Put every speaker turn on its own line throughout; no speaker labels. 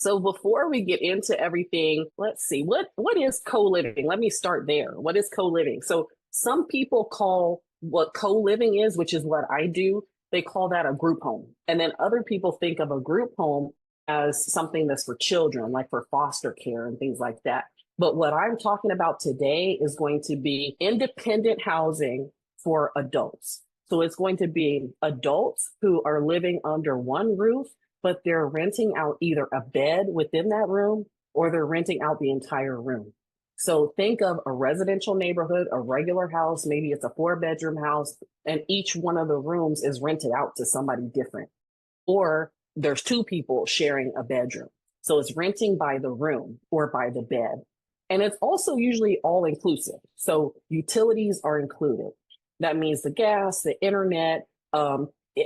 So before we get into everything, let's see, what is co-living? Let me start there. What is co-living? So some people call what co-living is, which is what I do, they call that a group home. And then other people think of a group home as something that's for children, like for foster care and things like that. But what I'm talking about today is going to be independent housing for adults. So it's going to be adults who are living under one roof, but they're renting out either a bed within that room or they're renting out the entire room. So think of a residential neighborhood, a regular house, maybe it's a 4-bedroom house, and each one of the rooms is rented out to somebody different. Or there's 2 people sharing a bedroom. So it's renting by the room or by the bed. And it's also usually all inclusive. So utilities are included. That means the gas, the internet,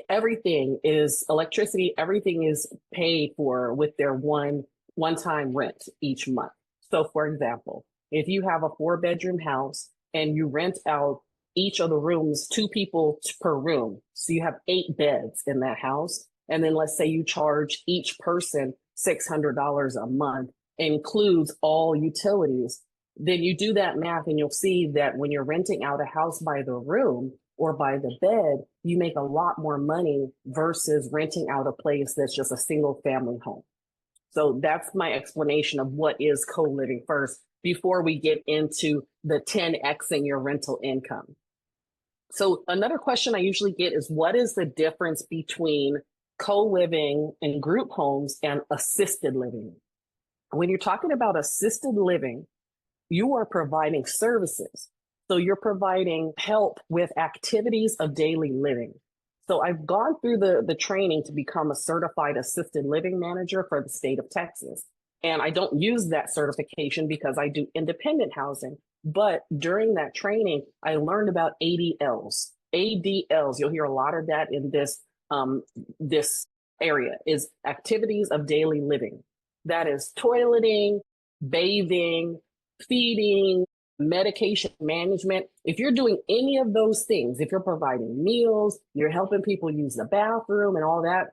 everything is electricity, everything is paid for with their one-time rent each month. So for example, if you have a 4-bedroom house and you rent out each of the rooms, 2 people per room, so you have 8 beds in that house. And then let's say you charge each person $600 a month, includes all utilities, then you do that math and you'll see that when you're renting out a house by the room or by the bed, you make a lot more money versus renting out a place that's just a single family home. So that's my explanation of what is co-living first before we get into the 10xing your rental income. So another question I usually get is, what is the difference between co-living and group homes and assisted living? When you're talking about assisted living, you are providing services. So you're providing help with activities of daily living. So I've gone through the training to become a certified assisted living manager for the state of Texas. And I don't use that certification because I do independent housing. But during that training, I learned about ADLs. ADLs, you'll hear a lot of that in this area, is activities of daily living. That is toileting, bathing, feeding, medication management. If you're doing any of those things, if you're providing meals, you're helping people use the bathroom and all that,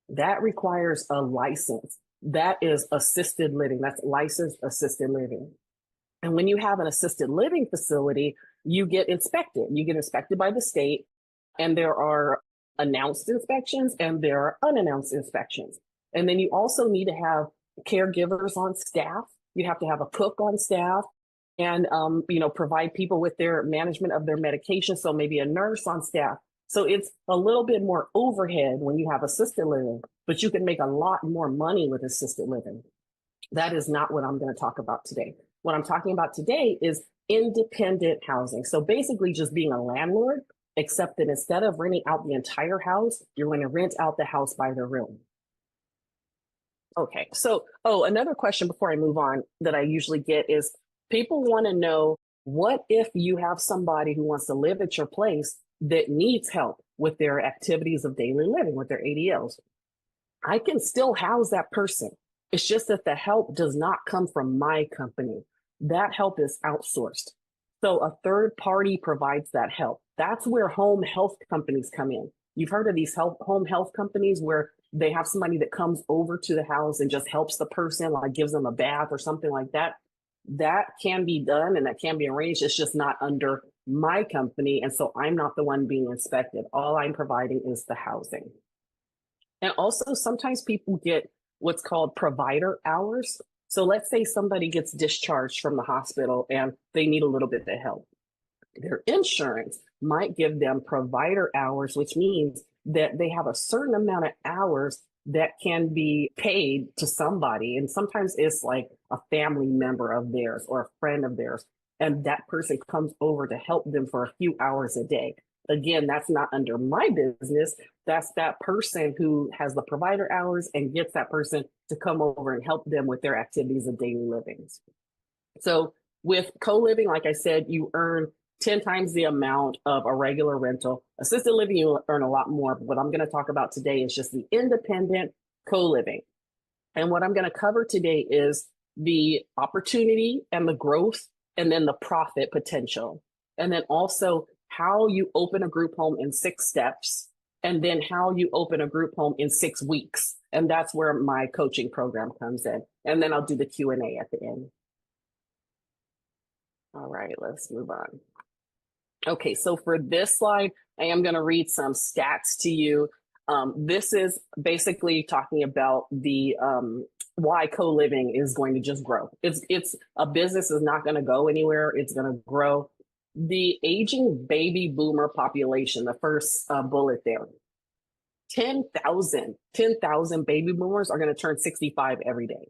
that requires a license. That is assisted living. That's licensed assisted living. And when you have an assisted living facility, you get inspected. You get inspected by the state, and there are announced inspections and there are unannounced inspections. And then you also need to have caregivers on staff. You have to have a cook on staff and, provide people with their management of their medication. So maybe a nurse on staff. So it's a little bit more overhead when you have assisted living, but you can make a lot more money with assisted living. That is not what I'm going to talk about today. What I'm talking about today is independent housing. So basically just being a landlord, except that instead of renting out the entire house, you're going to rent out the house by the room. Okay, so, another question before I move on that I usually get is people want to know, what if you have somebody who wants to live at your place that needs help with their activities of daily living, with their ADLs? I can still house that person. It's just that the help does not come from my company. That help is outsourced. So a third party provides that help. That's where home health companies come in. You've heard of these home health companies where they have somebody that comes over to the house and just helps the person, like gives them a bath or something like that. That can be done and that can be arranged. It's just not under my company. And so I'm not the one being inspected. All I'm providing is the housing. And also sometimes people get what's called provider hours. So let's say somebody gets discharged from the hospital and they need a little bit of help. Their insurance might give them provider hours, which means that they have a certain amount of hours that can be paid to somebody. And sometimes it's like a family member of theirs or a friend of theirs. And that person comes over to help them for a few hours a day. Again, that's not under my business. That's that person who has the provider hours and gets that person to come over and help them with their activities of daily living. So with co-living, like I said, you earn 10 times the amount of a regular rental. Assisted living, you earn a lot more. But what I'm going to talk about today is just the independent co-living. And what I'm going to cover today is the opportunity and the growth, and then the profit potential. And then also how you open a group home in 6 steps, and then how you open a group home in 6 weeks. And that's where my coaching program comes in. And then I'll do the Q&A at the end. All right, let's move on. Okay, so for this slide, I am going to read some stats to you. This is basically talking about the why co-living is going to just grow. It's a business is not going to go anywhere. It's going to grow. The aging baby boomer population, the first bullet there, 10,000 baby boomers are going to turn 65 every day.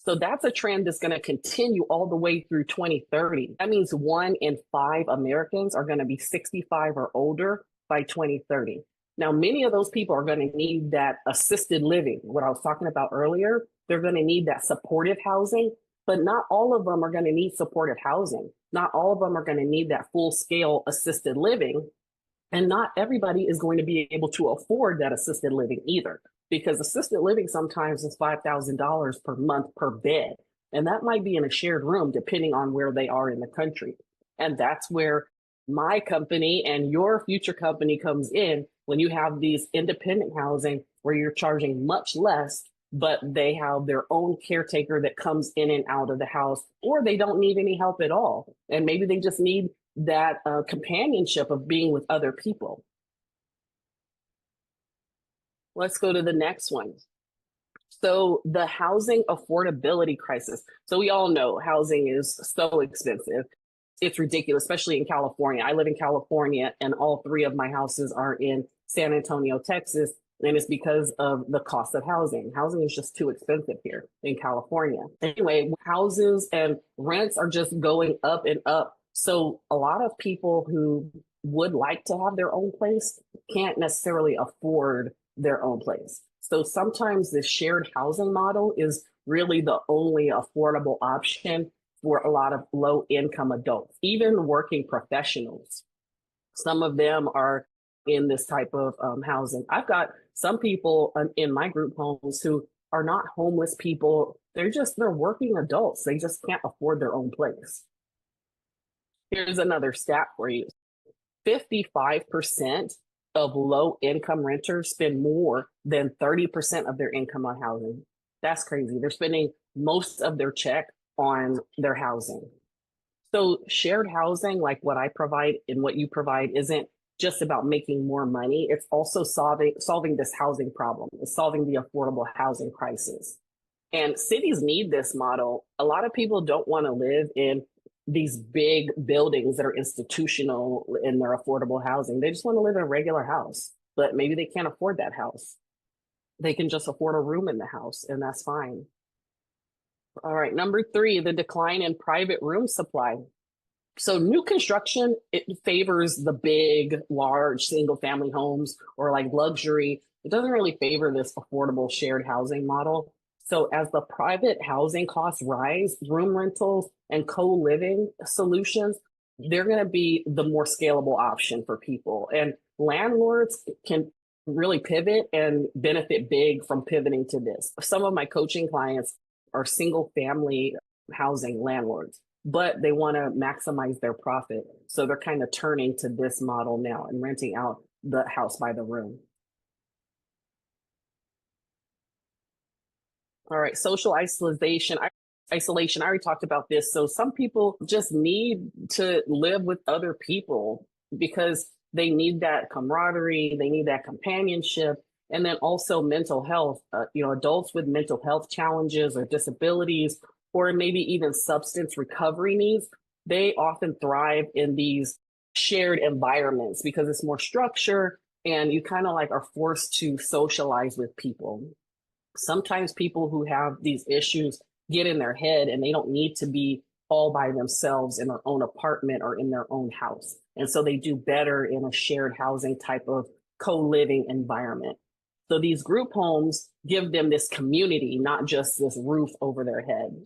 So that's a trend that's going to continue all the way through 2030. That means 1 in 5 Americans are going to be 65 or older by 2030. Now, many of those people are going to need that assisted living, what I was talking about earlier. They're going to need that supportive housing, but not all of them are going to need supportive housing. Not all of them are going to need that full-scale assisted living. And not everybody is going to be able to afford that assisted living either, because assisted living sometimes is $5,000 per month per bed. And that might be in a shared room, depending on where they are in the country. And that's where my company and your future company comes in, when you have these independent housing where you're charging much less, but they have their own caretaker that comes in and out of the house, or they don't need any help at all. And maybe they just need that companionship of being with other people. Let's go to the next one. So the housing affordability crisis. So we all know housing is so expensive. It's ridiculous, especially in California. I live in California, and all 3 of my houses are in San Antonio, Texas. And it's because of the cost of housing. Housing is just too expensive here in California. Anyway, houses and rents are just going up and up. So a lot of people who would like to have their own place can't necessarily afford their own place. So sometimes the shared housing model is really the only affordable option for a lot of low income adults, even working professionals. Some of them are in this type of housing. I've got some people in my group homes who are not homeless people. They're working adults. They just can't afford their own place. Here's another stat for you. 55% of low income renters spend more than 30% of their income on housing. That's crazy. They're spending most of their check on their housing. So shared housing, like what I provide and what you provide, isn't just about making more money. It's also solving this housing problem. It's solving the affordable housing crisis. And cities need this model. A lot of people don't want to live in these big buildings that are institutional in their affordable housing. They just want to live in a regular house, but maybe they can't afford that house. They can just afford a room in the house, and that's fine. All right, number 3, the decline in private room supply. So new construction, it favors the big, large single family homes or like luxury. It doesn't really favor this affordable shared housing model. So as the private housing costs rise, room rentals and co-living solutions, they're going to be the more scalable option for people. And landlords can really pivot and benefit big from pivoting to this. Some of my coaching clients are single family housing landlords, but they want to maximize their profit. So they're kind of turning to this model now and renting out the house by the room. All right, social isolation. I already talked about this. So some people just need to live with other people because they need that camaraderie, they need that companionship, and then also mental health. Adults with mental health challenges or disabilities, or maybe even substance recovery needs, they often thrive in these shared environments because it's more structure and you kind of like are forced to socialize with people. Sometimes people who have these issues get in their head and they don't need to be all by themselves in their own apartment or in their own house. And so they do better in a shared housing type of co-living environment. So these group homes give them this community, not just this roof over their head.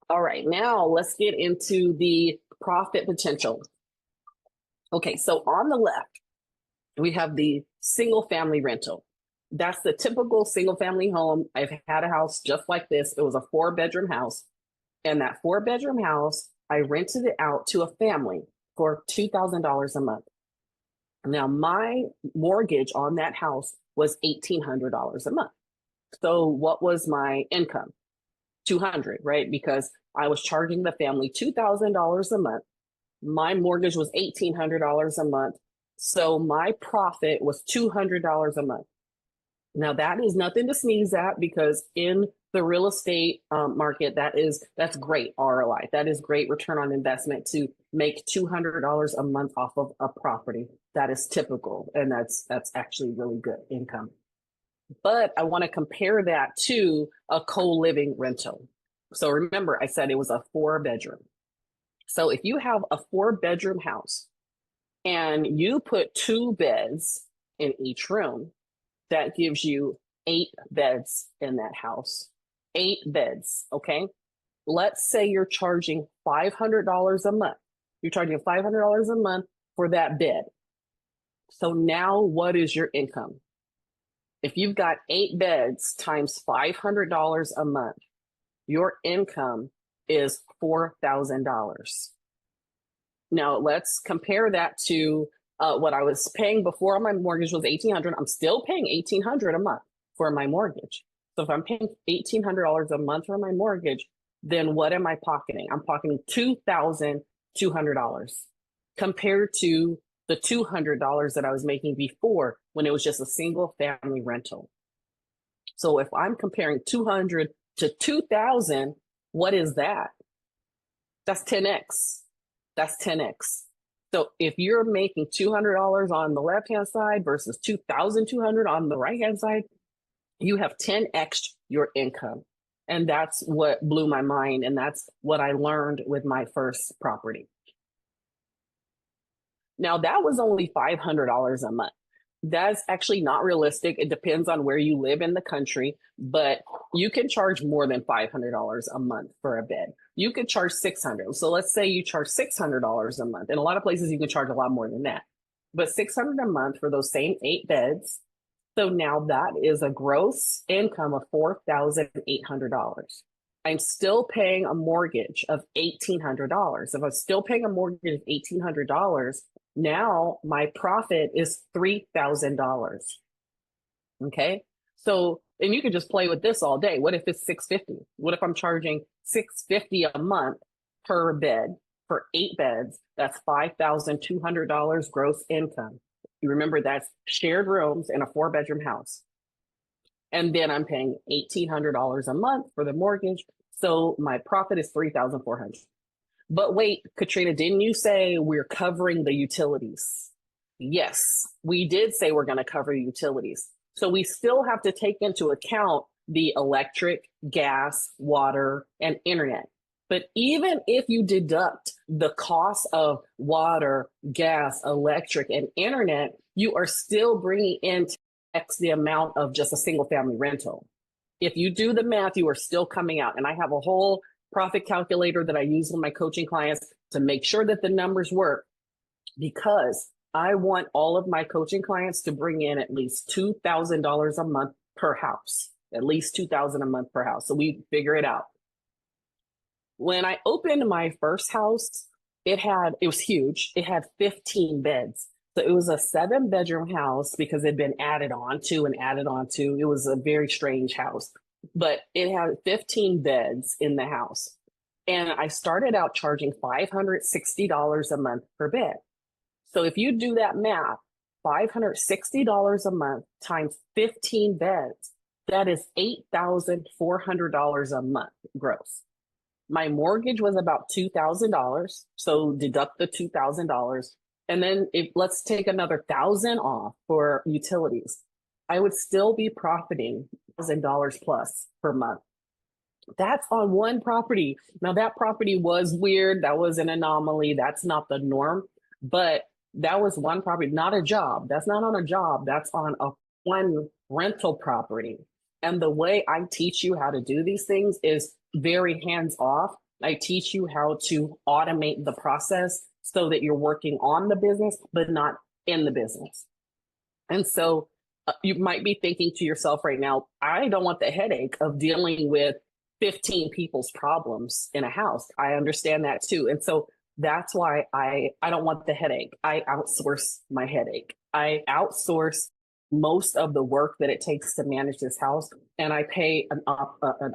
All right, now let's get into the profit potential. Okay, so on the left, we have the single family rental. That's the typical single family home. I've had a house just like this. It was a 4-bedroom house. And that 4-bedroom house I rented it out to a family for $2,000 a month. Now, my mortgage on that house was $1,800 a month. So what was my income? 200, right? Because I was charging the family $2,000 a month. My mortgage was $1,800 a month. So my profit was $200 a month. Now that is nothing to sneeze at, because in the real estate market, that's great ROI. That is great return on investment to make $200 a month off of a property. That is typical, and that's actually really good income. But I want to compare that to a co-living rental. So remember, I said it was a 4-bedroom. So if you have a 4-bedroom house and you put 2 beds in each room, that gives you 8 beds in that house. 8 beds, okay? Let's say you're charging $500 a month. You're charging $500 a month for that bed. So now what is your income? If you've got 8 beds times $500 a month, your income is $4,000. Now let's compare that to what I was paying before. My mortgage was $1,800. I'm still paying $1,800 a month for my mortgage. So if I'm paying $1,800 a month for my mortgage, then what am I pocketing? I'm pocketing $2,200 compared to the $200 that I was making before when it was just a single family rental. So if I'm comparing 200 to 2,000, what is that? That's 10x. That's 10x. So if you're making $200 on the left-hand side versus 2,200 on the right-hand side, you have 10x your income. And that's what blew my mind. And that's what I learned with my first property. Now that was only $500 a month. That's actually not realistic. It depends on where you live in the country, but you can charge more than $500 a month for a bed. You could charge $600. So let's say you charge $600 a month. In a lot of places, you can charge a lot more than that, but $600 a month for those same 8 beds. So now that is a gross income of $4,800. I'm still paying a mortgage of $1,800. If I'm still paying a mortgage of $1,800, now my profit is $3,000. Okay. So, and you can just play with this all day. What if it's $650? What if I'm charging $650 a month per bed for 8 beds? That's $5,200 gross income. You remember that's shared rooms in a 4-bedroom house. And then I'm paying $1,800 a month for the mortgage. So my profit is $3,400. But wait, Katrina, didn't you say we're covering the utilities? Yes, we did say we're going to cover utilities. So we still have to take into account the electric, gas, water, and internet. But even if you deduct the cost of water, gas, electric, and internet, you are still bringing in X the amount of just a single family rental. If you do the math, you are still coming out. And I have a whole profit calculator that I use with my coaching clients to make sure that the numbers work, because I want all of my coaching clients to bring in at least $2,000 a month per house, at least $2,000 a month per house. So we figure it out. When I opened my first house, it was huge. It had 15 beds. So it was a 7-bedroom house because it had been added on to. It was a very strange house, but it had 15 beds in the house. And I started out charging $560 a month per bed. So if you do that math, $560 a month times 15 beds, that is $8,400 a month gross. My mortgage was about $2,000. So deduct the $2,000. And then let's take another $1,000 off for utilities. I would still be profiting $1,000 plus per month. That's on one property. Now that property was weird. That was an anomaly. That's not the norm, but that was one property, not a job. That's not on a job. That's on one rental property. And the way I teach you how to do these things is very hands off. I teach you how to automate the process so that you're working on the business, but not in the business. And so you might be thinking to yourself right now, I don't want the headache of dealing with 15 people's problems in a house. I understand that too. And so that's why I don't want the headache. I outsource my headache. I outsource most of the work that it takes to manage this house. And I pay an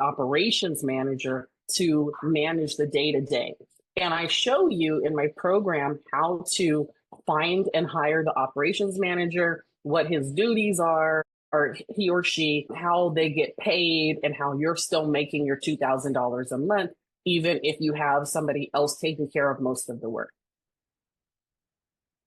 operations manager to manage the day to day. And I show you in my program how to find and hire the operations manager, what his duties are, or he or she, how they get paid, and how you're still making your $2,000 a month, even if you have somebody else taking care of most of the work.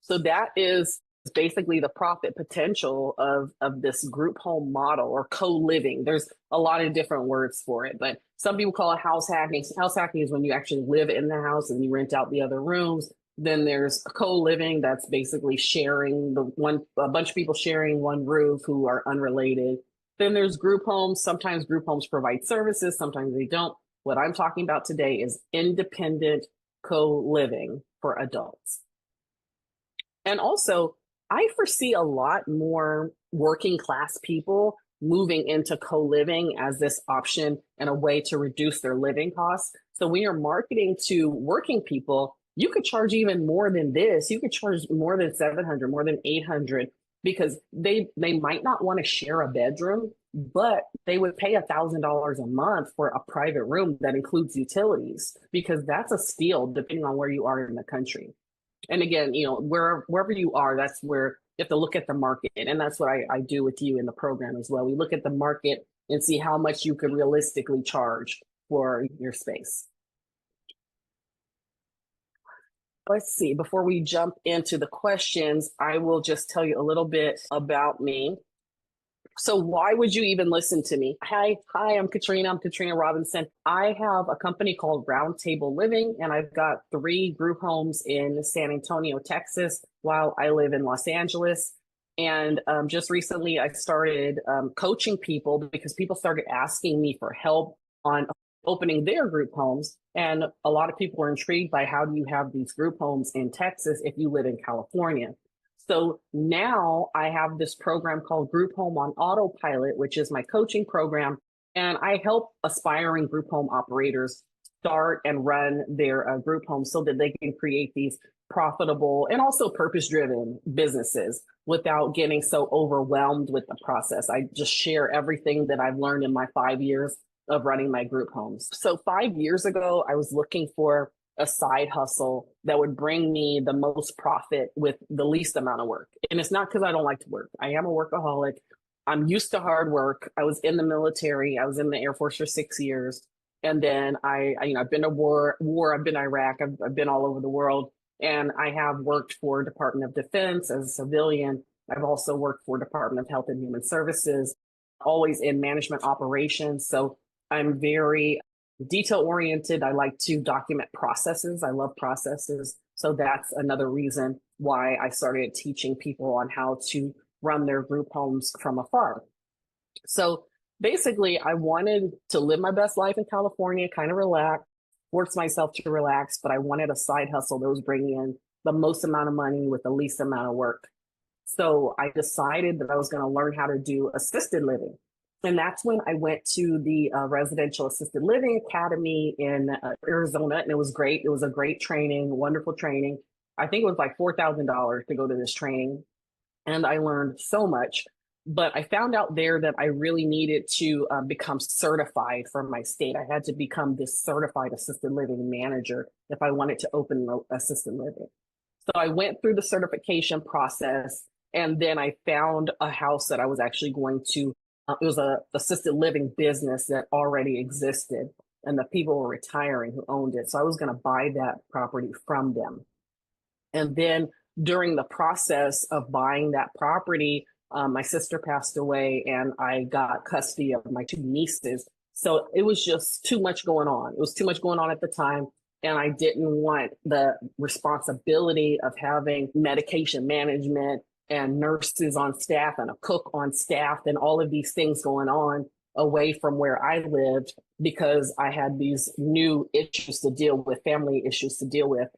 So that is basically the profit potential of this group home model or co-living. There's a lot of different words for it, but some people call it house hacking. House hacking is when you actually live in the house and you rent out the other rooms. Then there's co-living, that's basically sharing a bunch of people sharing one roof who are unrelated. Then there's group homes. Sometimes group homes provide services, sometimes they don't. What I'm talking about today is independent co-living for adults. And also, I foresee a lot more working class people moving into co-living as this option and a way to reduce their living costs. So when you're marketing to working people, you could charge even more than this. You could charge more than 700, more than 800, because they might not want to share a bedroom, but they would pay $1,000 a month for a private room that includes utilities, because that's a steal depending on where you are in the country. And again, wherever you are, that's where you have to look at the market. And that's what I do with you in the program as well. We look at the market and see how much you could realistically charge for your space. Let's see, before we jump into the questions, I will just tell you a little bit about me. So why would you even listen to me? Hi, I'm Katrina. I'm Katrina Robinson. I have a company called Roundtable Living, and I've got 3 group homes in San Antonio, Texas, while I live in Los Angeles. And just recently, I started coaching people because people started asking me for help on opening their group homes. And a lot of people were intrigued by, how do you have these group homes in Texas if you live in California? So now I have this program called Group Home on Autopilot, which is my coaching program. And I help aspiring group home operators start and run their group homes so that they can create these profitable and also purpose-driven businesses without getting so overwhelmed with the process. I just share everything that I've learned in my 5 years of running my group homes. So 5 years ago, I was looking for a side hustle that would bring me the most profit with the least amount of work. And it's not because I don't like to work. I am a workaholic. I'm used to hard work. I was in the military. I was in the Air Force for 6 years. And then I've been to war, I've been to Iraq, I've been all over the world. And I have worked for Department of Defense as a civilian. I've also worked for Department of Health and Human Services, always in management operations. So I'm very detail oriented. I like to document processes. I love processes. So that's another reason why I started teaching people on how to run their group homes from afar. So basically, I wanted to live my best life in California, kind of relax, force myself to relax, but I wanted a side hustle that was bringing in the most amount of money with the least amount of work. So I decided that I was going to learn how to do assisted living. And that's when I went to the Residential Assisted Living Academy in Arizona, and it was great. It was a great training, wonderful training. I think it was like $4,000 to go to this training, and I learned so much. But I found out there that I really needed to become certified for my state. I had to become this certified assisted living manager if I wanted to open assisted living. So I went through the certification process, and then I found a house that I was actually going to it was a assisted living business that already existed, and the people were retiring who owned it. So I was going to buy that property from them. And then during the process of buying that property, my sister passed away, and I got custody of my 2 nieces. So it was just too much going on. It was too much going on at the time. And I didn't want the responsibility of having medication management and nurses on staff and a cook on staff and all of these things going on away from where I lived, because I had these new issues to deal with, family issues to deal with.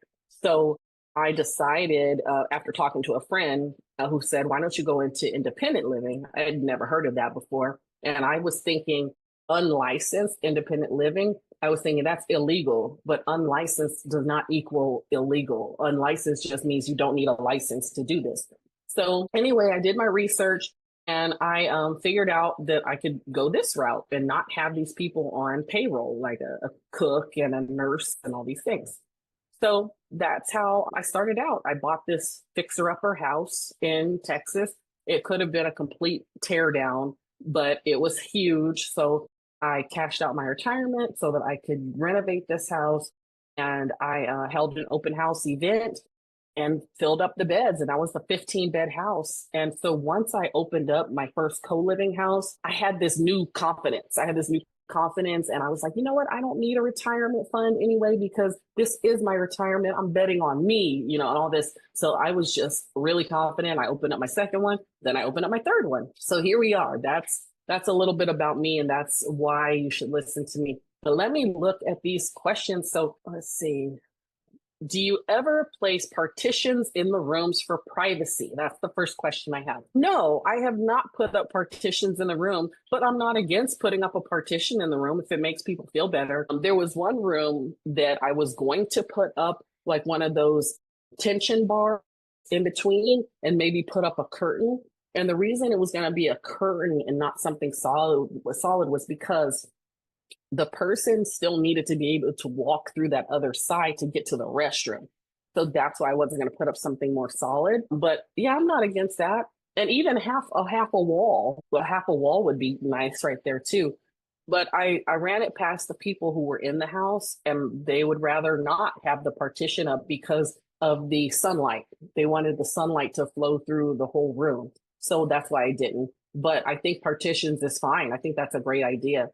So I decided after talking to a friend who said, why don't you go into independent living? I had never heard of that before. And I was thinking, unlicensed independent living, I was thinking that's illegal, but unlicensed does not equal illegal. Unlicensed just means you don't need a license to do this. So anyway, I did my research and I figured out that I could go this route and not have these people on payroll, like a cook and a nurse and all these things. So that's how I started out. I bought this fixer-upper house in Texas. It could have been a complete tear down, but it was huge. So I cashed out my retirement so that I could renovate this house. And I held an open house event and filled up the beds. And that was the 15-bed house. And so once I opened up my first co-living house, I had this new confidence. I had this new confidence. And I was like, you know what? I don't need a retirement fund anyway, because this is my retirement. I'm betting on me, and all this. So I was just really confident. I opened up my second one, then I opened up my third one. So here we are. That's a little bit about me, and that's why you should listen to me. But let me look at these questions. So let's see. Do you ever place partitions in the rooms for privacy? That's the first question I have. No, I have not put up partitions in the room, but I'm not against putting up a partition in the room if it makes people feel better. There was one room that I was going to put up like one of those tension bars in between and maybe put up a curtain. And the reason it was going to be a curtain and not something solid was because the person still needed to be able to walk through that other side to get to the restroom. So that's why I wasn't going to put up something more solid. But yeah, I'm not against that. And even half a wall would be nice right there too. But I ran it past the people who were in the house, and they would rather not have the partition up because of the sunlight. They wanted the sunlight to flow through the whole room. So that's why I didn't. But I think partitions is fine. I think that's a great idea.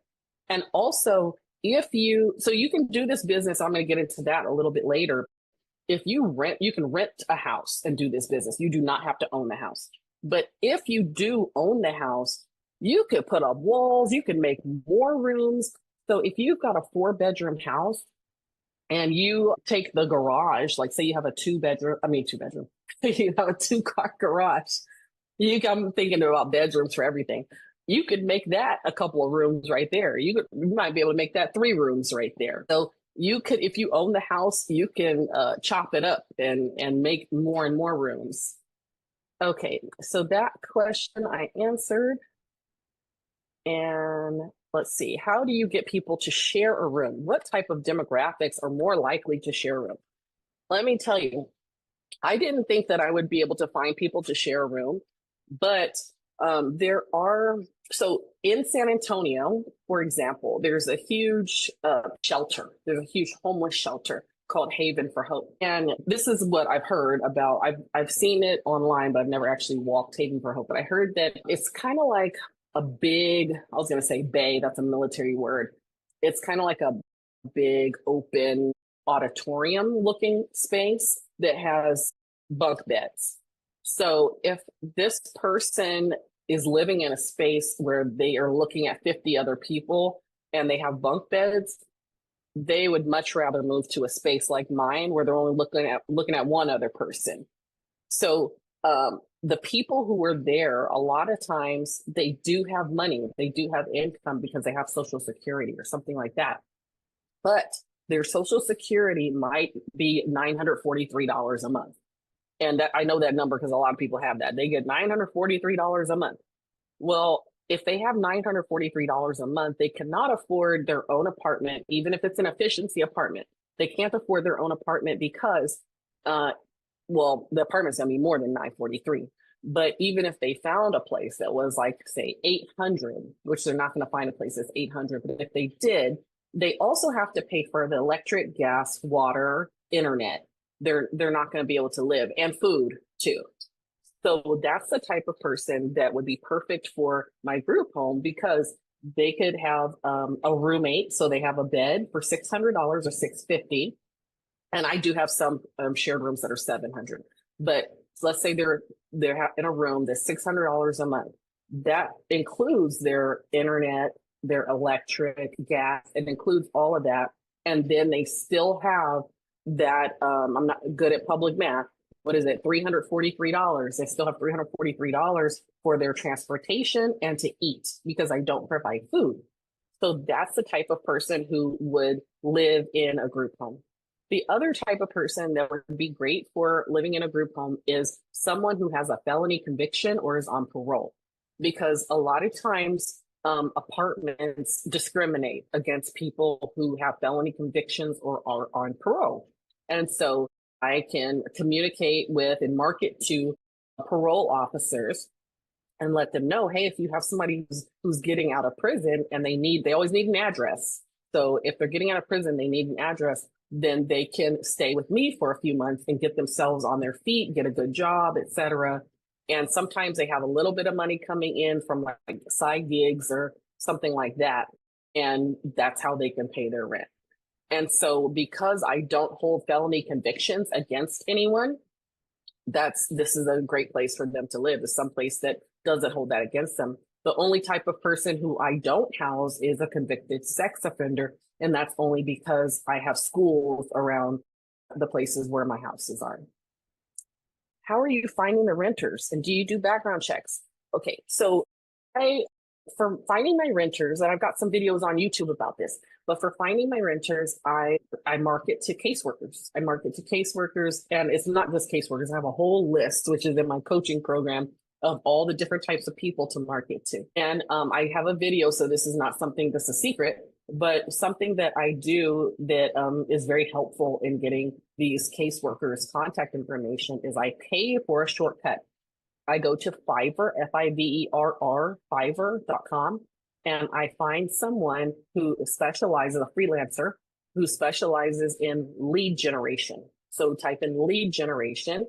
And also, so you can do this business. I'm going to get into that a little bit later. If you can rent a house and do this business. You do not have to own the house. But if you do own the house, you could put up walls, you can make more rooms. So if you've got a 4-bedroom house and you take the garage, like say you have a two bedroom, you have a 2-car garage. I'm thinking about bedrooms for everything. You could make that a couple of rooms right there. You might be able to make that 3 rooms right there. So you could, if you own the house, you can chop it up and make more and more rooms. Okay, so that question I answered. And let's see, how do you get people to share a room? What type of demographics are more likely to share a room? Let me tell you, I didn't think that I would be able to find people to share a room, but so in San Antonio, for example, there's a huge shelter. There's a huge homeless shelter called Haven for Hope. And this is what I've heard about. I've seen it online, but I've never actually walked Haven for Hope. But I heard that it's kind of like a big, I was going to say bay, that's a military word. It's kind of like a big open auditorium looking space that has bunk beds. So if this person is living in a space where they are looking at 50 other people and they have bunk beds, they would much rather move to a space like mine where they're only looking at one other person. So the people who are there, a lot of times they do have money, they do have income because they have Social Security or something like that. But their Social Security might be $943 a month. And I know that number because a lot of people have that. They get $943 a month. Well, if they have $943 a month, they cannot afford their own apartment, even if it's an efficiency apartment. They can't afford their own apartment because, the apartment's going to be more than $943. But even if they found a place that was like, say, $800, which they're not going to find a place that's $800, but if they did, they also have to pay for the electric, gas, water, internet. They're not going to be able to live, and food too. So that's the type of person that would be perfect for my group home because they could have a roommate. So they have a bed for $600 or $650. And I do have some shared rooms that are $700. But let's say they're in a room that's $600 a month. That includes their internet, their electric, gas. It includes all of that. And then they still have that, I'm not good at public math. What is it? $343. They still have $343 for their transportation and to eat because I don't provide food. So that's the type of person who would live in a group home. The other type of person that would be great for living in a group home is someone who has a felony conviction or is on parole. Because a lot of times, apartments discriminate against people who have felony convictions or are on parole. And so I can communicate with and market to parole officers and let them know, hey, if you have somebody who's getting out of prison and they always need an address. So if they're getting out of prison, they need an address, then they can stay with me for a few months and get themselves on their feet, get a good job, etc. And sometimes they have a little bit of money coming in from like side gigs or something like that. And that's how they can pay their rent. And so because I don't hold felony convictions against anyone, this is a great place for them to live. It's someplace that doesn't hold that against them. The only type of person who I don't house is a convicted sex offender. And that's only because I have schools around the places where my houses are. How are you finding the renters? And do you do background checks? Okay, so for finding my renters, and I've got some videos on YouTube about this, but for finding my renters, I market to caseworkers. I market to caseworkers, and it's not just caseworkers. I have a whole list, which is in my coaching program, of all the different types of people to market to. And I have a video, so this is not something that's a secret, but something that I do that is very helpful in getting these caseworkers' contact information is I pay for a shortcut. I go to Fiverr, Fiverr, Fiverr.com, and I find someone who specializes, a freelancer, who specializes in lead generation. So type in lead generation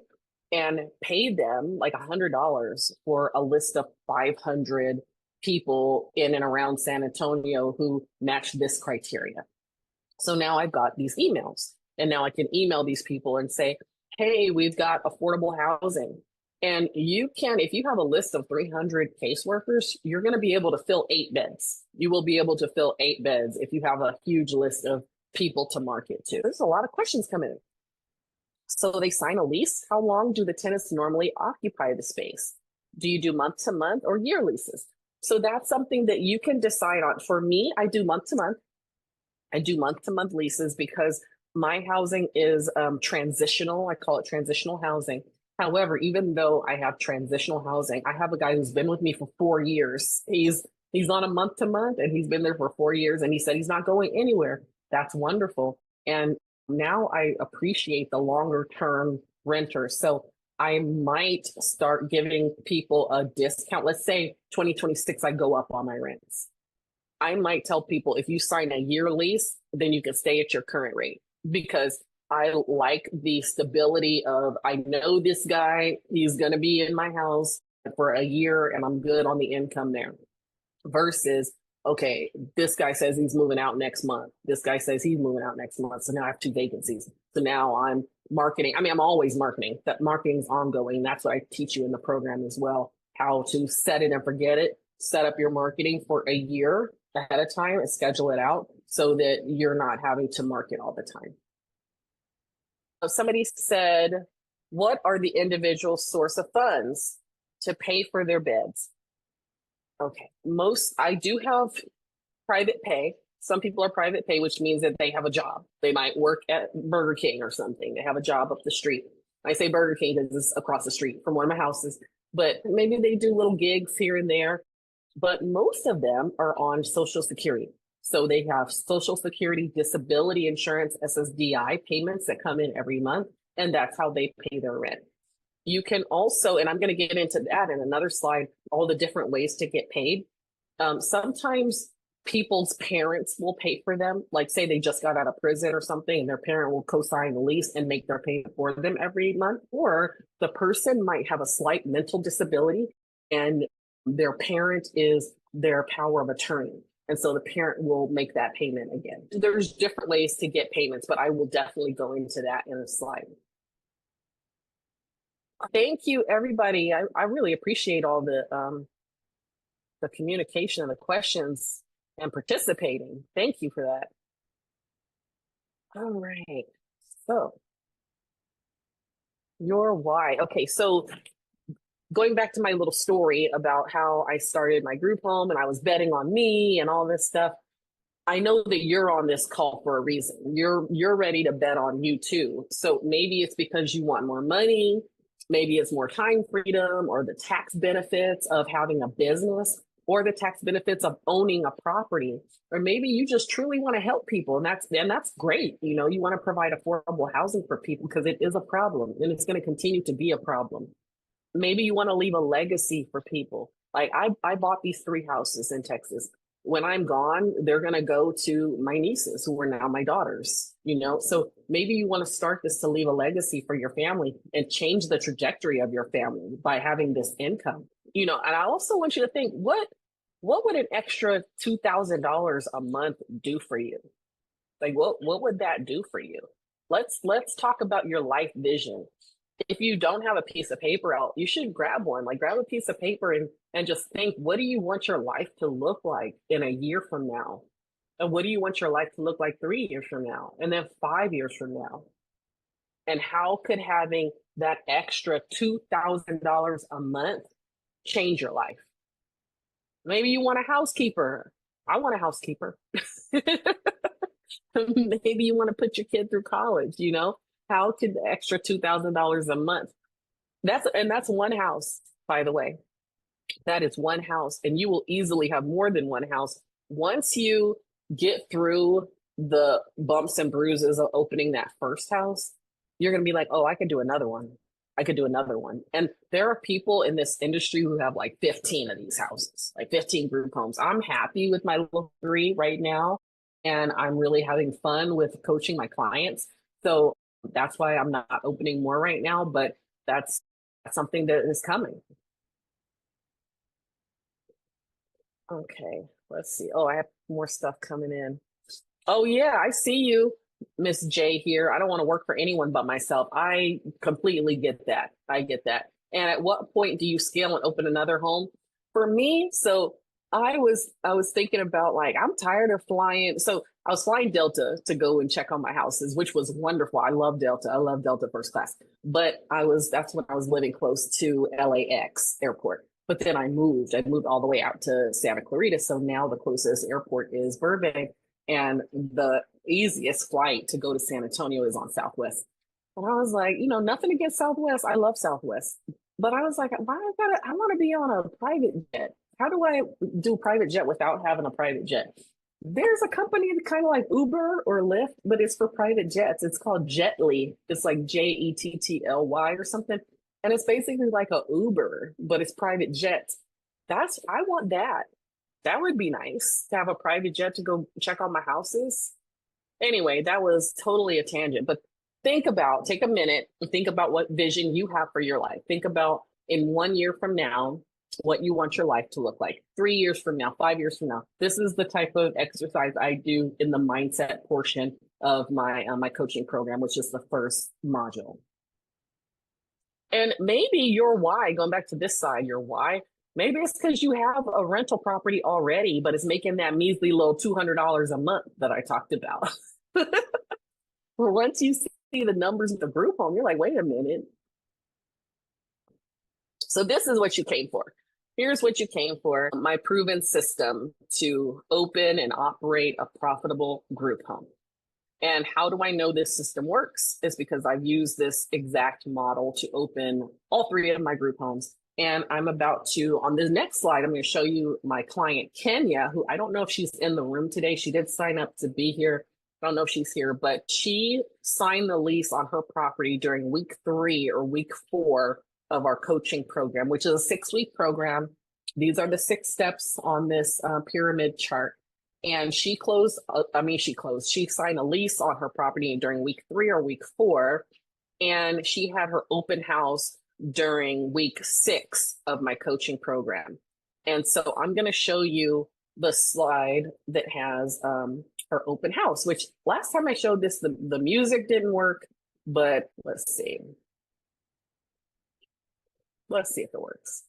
and pay them like $100 for a list of 500 people in and around San Antonio who match this criteria. So now I've got these emails, and now I can email these people and say, hey, we've got affordable housing. And you can, if you have a list of 300 caseworkers, you're going to be able to fill 8 beds. You will be able to fill 8 beds if you have a huge list of people to market to. There's a lot of questions coming in. So they sign a lease. How long do the tenants normally occupy the space? Do you do month to month or year leases? So that's something that you can decide on. For me, I do month to month. I do month to month leases because my housing is transitional. I call it transitional housing. However, even though I have transitional housing, I have a guy who's been with me for 4 years. He's on a month to month, and he's been there for 4 years, and he said he's not going anywhere. That's wonderful. And now I appreciate the longer term renters. So I might start giving people a discount. Let's say 2026, I go up on my rents. I might tell people, if you sign a year lease, then you can stay at your current rate, because I like the stability of, I know this guy, he's going to be in my house for a year and I'm good on the income there. Versus, okay, this guy says he's moving out next month. This guy says he's moving out next month. So now I have 2 vacancies. So now I'm marketing. I mean, I'm always marketing. That marketing is ongoing. That's what I teach you in the program as well, how to set it and forget it. Set up your marketing for a year ahead of time and schedule it out so that you're not having to market all the time. Somebody said, what are the individual source of funds to pay for their beds? Okay, I do have private pay. Some people are private pay, which means that they have a job. They might work at Burger King or something. They have a job up the street. I say Burger King because it's across the street from one of my houses, but maybe they do little gigs here and there. But most of them are on Social Security. So they have Social Security, disability insurance, SSDI payments that come in every month, and that's how they pay their rent. You can also, and I'm going to get into that in another slide, all the different ways to get paid. Sometimes people's parents will pay for them, like say they just got out of prison or something, and their parent will co-sign the lease and make their payment for them every month. Or the person might have a slight mental disability and their parent is their power of attorney. And so the parent will make that payment again. There's different ways to get payments, but I will definitely go into that in a slide. Thank you, everybody. I really appreciate all the communication and the questions and participating. Thank you for that. All right. So your why. Okay, so going back to my little story about how I started my group home and I was betting on me and all this stuff. I know that you're on this call for a reason. You're ready to bet on you too. So maybe it's because you want more money, maybe it's more time freedom or the tax benefits of having a business or the tax benefits of owning a property. Or maybe you just truly want to help people and that's great. You know, you want to provide affordable housing for people because it is a problem and it's going to continue to be a problem. Maybe you want to leave a legacy for people. Like I bought these three houses in Texas. When I'm gone, they're going to go to my nieces who are now my daughters, you know? So maybe you want to start this to leave a legacy for your family and change the trajectory of your family by having this income, you know? And I also want you to think, what would an extra $2,000 a month do for you? Like what would that do for you? Let's talk about your life vision. If you don't have a piece of paper out, you should grab one. Like grab a piece of paper and just think, what do you want your life to look like in a year from now? And what do you want your life to look like 3 years from now? And then 5 years from now? And how could having that extra $2,000 a month change your life? Maybe you want a housekeeper. I want a housekeeper. Maybe you want to put your kid through college, you know? How could the extra $2,000 a month? That's one house, by the way. That is one house, and you will easily have more than one house once you get through the bumps and bruises of opening that first house. You're going to be like, oh, I could do another one. I could do another one. And there are people in this industry who have like 15 of these houses, like 15 group homes. I'm happy with my little three right now, and I'm really having fun with coaching my clients. So that's why I'm not opening more right now, but that's something that is coming. Okay, let's see. Oh, I have more stuff coming in. Oh, yeah, I see you, Miss J here. I don't want to work for anyone but myself. I completely get that. I get that. And at what point do you scale and open another home? For me, so I was thinking about like I'm tired of flying. So I was flying Delta to go and check on my houses, which was wonderful. I love Delta. I love Delta first class. But that's when I was living close to LAX airport. But then I moved. I moved all the way out to Santa Clarita. So now the closest airport is Burbank. And the easiest flight to go to San Antonio is on Southwest. And I was like, you know, nothing against Southwest. I love Southwest. But I was like, why I want to be on a private jet. How do I do private jet without having a private jet? There's a company kind of like Uber or Lyft, but it's for private jets. It's called Jetly. It's like Jettly or something. And it's basically like a Uber, but it's private jets. I want that. That would be nice to have a private jet to go check on my houses. Anyway, that was totally a tangent, but take a minute and think about what vision you have for your life. Think about in 1 year from now, what you want your life to look like. 3 years from now, 5 years from now. This is the type of exercise I do in the mindset portion of my coaching program, which is the first module. And maybe your why, going back to this side, your why, maybe it's because you have a rental property already, but it's making that measly little $200 a month that I talked about. Or once you see the numbers of the group home, you're like, wait a minute. So this is what you came for. Here's what you came for, my proven system to open and operate a profitable group home. And how do I know this system works? It's because I've used this exact model to open all three of my group homes. And I'm about to, on this next slide, I'm going to show you my client, Kenya, who I don't know if she's in the room today. She did sign up to be here. I don't know if she's here, but she signed the lease on her property during week 3 or week 4 of our coaching program, which is a 6-week program. These are the 6 steps on this pyramid chart. And she signed a lease on her property during week 3 or week 4. And she had her open house during week 6 of my coaching program. And so I'm going to show you the slide that has her open house, which last time I showed this, the music didn't work, but let's see. Let's see if it works.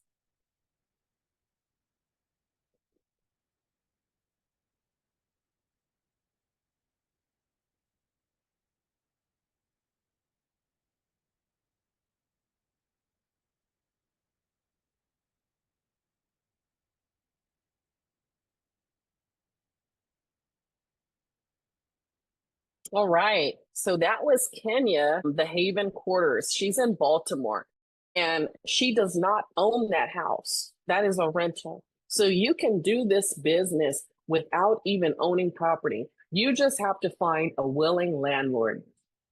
All right. So that was Kenya, the Haven Quarters. She's in Baltimore and she does not own that house. That is a rental. So you can do this business without even owning property. You just have to find a willing landlord.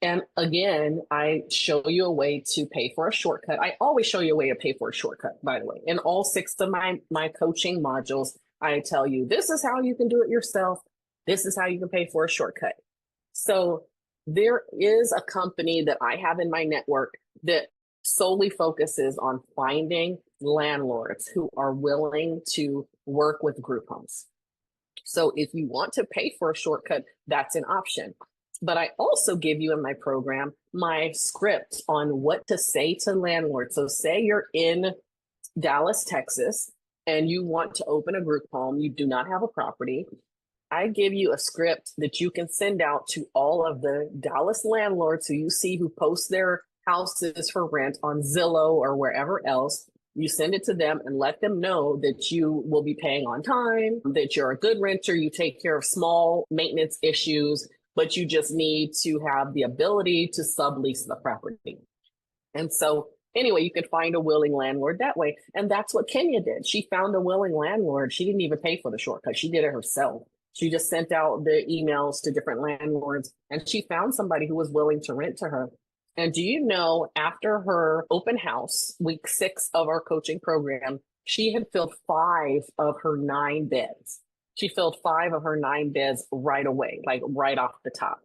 And again, I show you a way to pay for a shortcut. I always show you a way to pay for a shortcut, by the way. In all six of my coaching modules, I tell you this is how you can do it yourself. This is how you can pay for a shortcut. So there is a company that I have in my network that solely focuses on finding landlords who are willing to work with group homes. So if you want to pay for a shortcut, that's an option. But I also give you in my program my script on what to say to landlords. So say you're in Dallas, Texas, and you want to open a group home, you do not have a property. I give you a script that you can send out to all of the Dallas landlords who you see who post their houses for rent on Zillow or wherever else. You send it to them and let them know that you will be paying on time, that you're a good renter, you take care of small maintenance issues, but you just need to have the ability to sublease the property. And so anyway, you could find a willing landlord that way. And that's what Kenya did. She found a willing landlord. She didn't even pay for the shortcut. She did it herself. She just sent out the emails to different landlords and she found somebody who was willing to rent to her. And do you know, after her open house, week 6 of our coaching program, she had filled 5 of her 9 beds. She filled 5 of her 9 beds right away, like right off the top.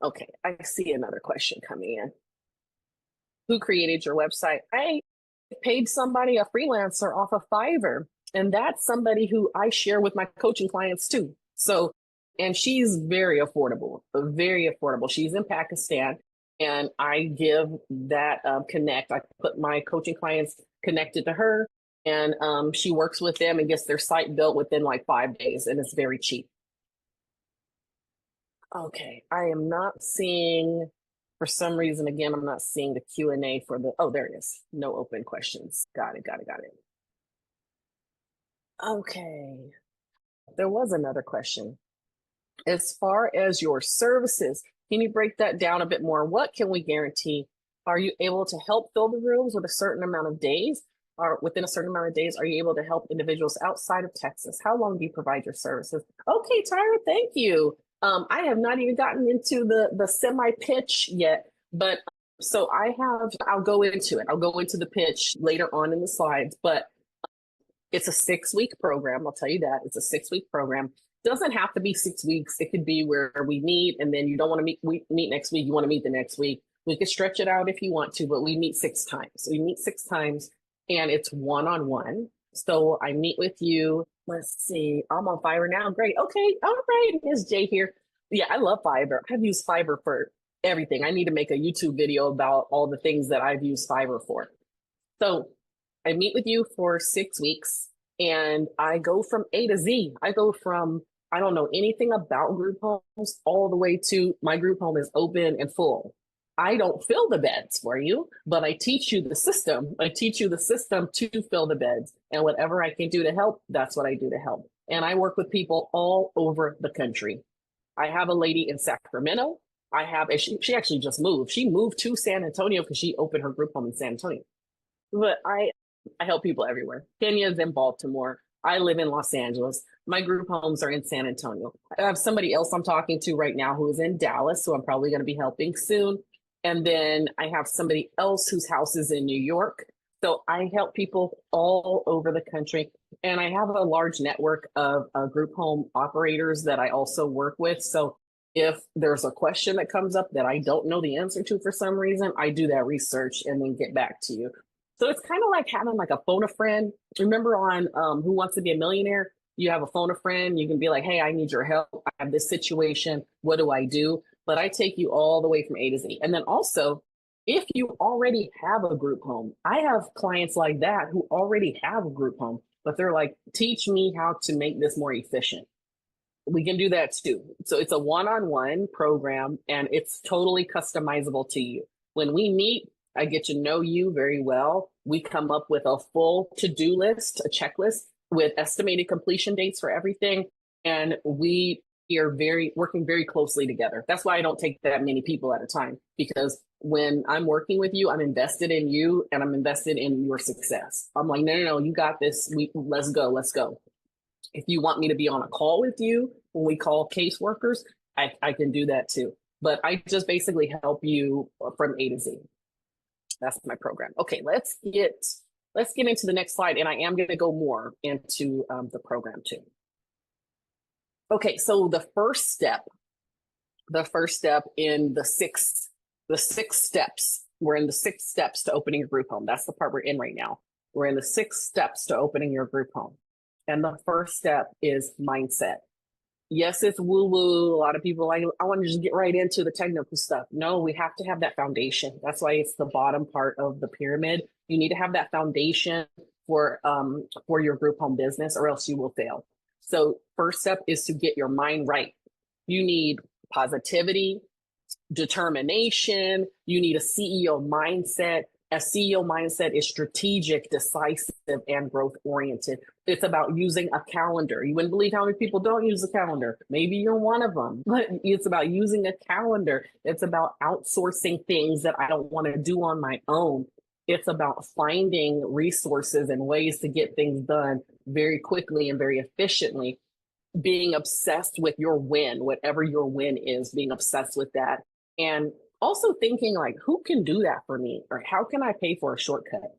Okay, I see another question coming in. Who created your website? I paid somebody, a freelancer, off of Fiverr. And that's somebody who I share with my coaching clients too. So, and she's very affordable, very affordable. She's in Pakistan and I give that connect. I put my coaching clients connected to her and she works with them and gets their site built within like 5 days and it's very cheap. Okay, I am not seeing, for some reason, again, I'm not seeing the Q&A for the, oh, there it is. No open questions. Got it. Okay, there was another question. As far as your services, can you break that down a bit more? What can we guarantee? Are you able to help fill the rooms with a certain amount of days? Or within a certain amount of days, are you able to help individuals outside of Texas? How long do you provide your services? Okay, Tyra, thank you. I have not even gotten into the semi pitch yet, but so I'll go into it. I'll go into the pitch later on in the slides, but it's a 6-week program. I'll tell you that it's a 6-week program. Doesn't have to be 6 weeks. It could be where we meet and then you don't want to meet next week. You want to meet the next week. We could stretch it out if you want to, but we meet 6 times. We meet 6 times and it's one-on-one. So I meet with you. Let's see. I'm on Fiverr now. Great. Okay. All right. Ms. J here. Yeah, I love Fiverr. I've used Fiverr for everything. I need to make a YouTube video about all the things that I've used Fiverr for. So I meet with you for 6 weeks and I go from A to Z. I go from, I don't know anything about group homes all the way to my group home is open and full. I don't fill the beds for you, but I teach you the system. I teach you the system to fill the beds. And whatever I can do to help, that's what I do to help. And I work with people all over the country. I have a lady in Sacramento. I have, she actually just moved. She moved to San Antonio because she opened her group home in San Antonio. But I help people everywhere. Kenya's in Baltimore. I live in Los Angeles. My group homes are in San Antonio. I have somebody else I'm talking to right now who is in Dallas, who I'm probably going to be helping soon. And then I have somebody else whose house is in New York. So I help people all over the country. And I have a large network of group home operators that I also work with. So if there's a question that comes up that I don't know the answer to for some reason, I do that research and then get back to you. So it's kind of like having like a phone a friend. Remember on Who Wants to Be a Millionaire? You have a phone a friend. You can be like, hey, I need your help. I have this situation. What do I do? But I take you all the way from A to Z. And then also, if you already have a group home, I have clients like that who already have a group home, but they're like, teach me how to make this more efficient. We can do that too. So it's a one-on-one program and it's totally customizable to you. When we meet, I get to know you very well. We come up with a full to-do list, a checklist with estimated completion dates for everything. And we We are working very closely together. That's why I don't take that many people at a time, because when I'm working with you, I'm invested in you and I'm invested in your success. I'm like, no, you got this. Let's go. If you want me to be on a call with you when we call caseworkers, I can do that too. But I just basically help you from A to Z. That's my program. Okay, let's get into the next slide, and I am going to go more into the program too. Okay, so the first step in the six steps. We're in the 6 steps to opening your group home. That's the part we're in right now. We're in the 6 steps to opening your group home. And the first step is mindset. Yes, it's woo-woo. A lot of people like, I want to just get right into the technical stuff. No, we have to have that foundation. That's why it's the bottom part of the pyramid. You need to have that foundation for your group home business, or else you will fail. So first step is to get your mind right. You need positivity, determination. You need a CEO mindset. A CEO mindset is strategic, decisive, and growth oriented. It's about using a calendar. You wouldn't believe how many people don't use a calendar. Maybe you're one of them, but it's about using a calendar. It's about outsourcing things that I don't want to do on my own. It's about finding resources and ways to get things done very quickly and very efficiently. Being obsessed with your win, whatever your win is, being obsessed with that. And also thinking like, who can do that for me? Or how can I pay for a shortcut?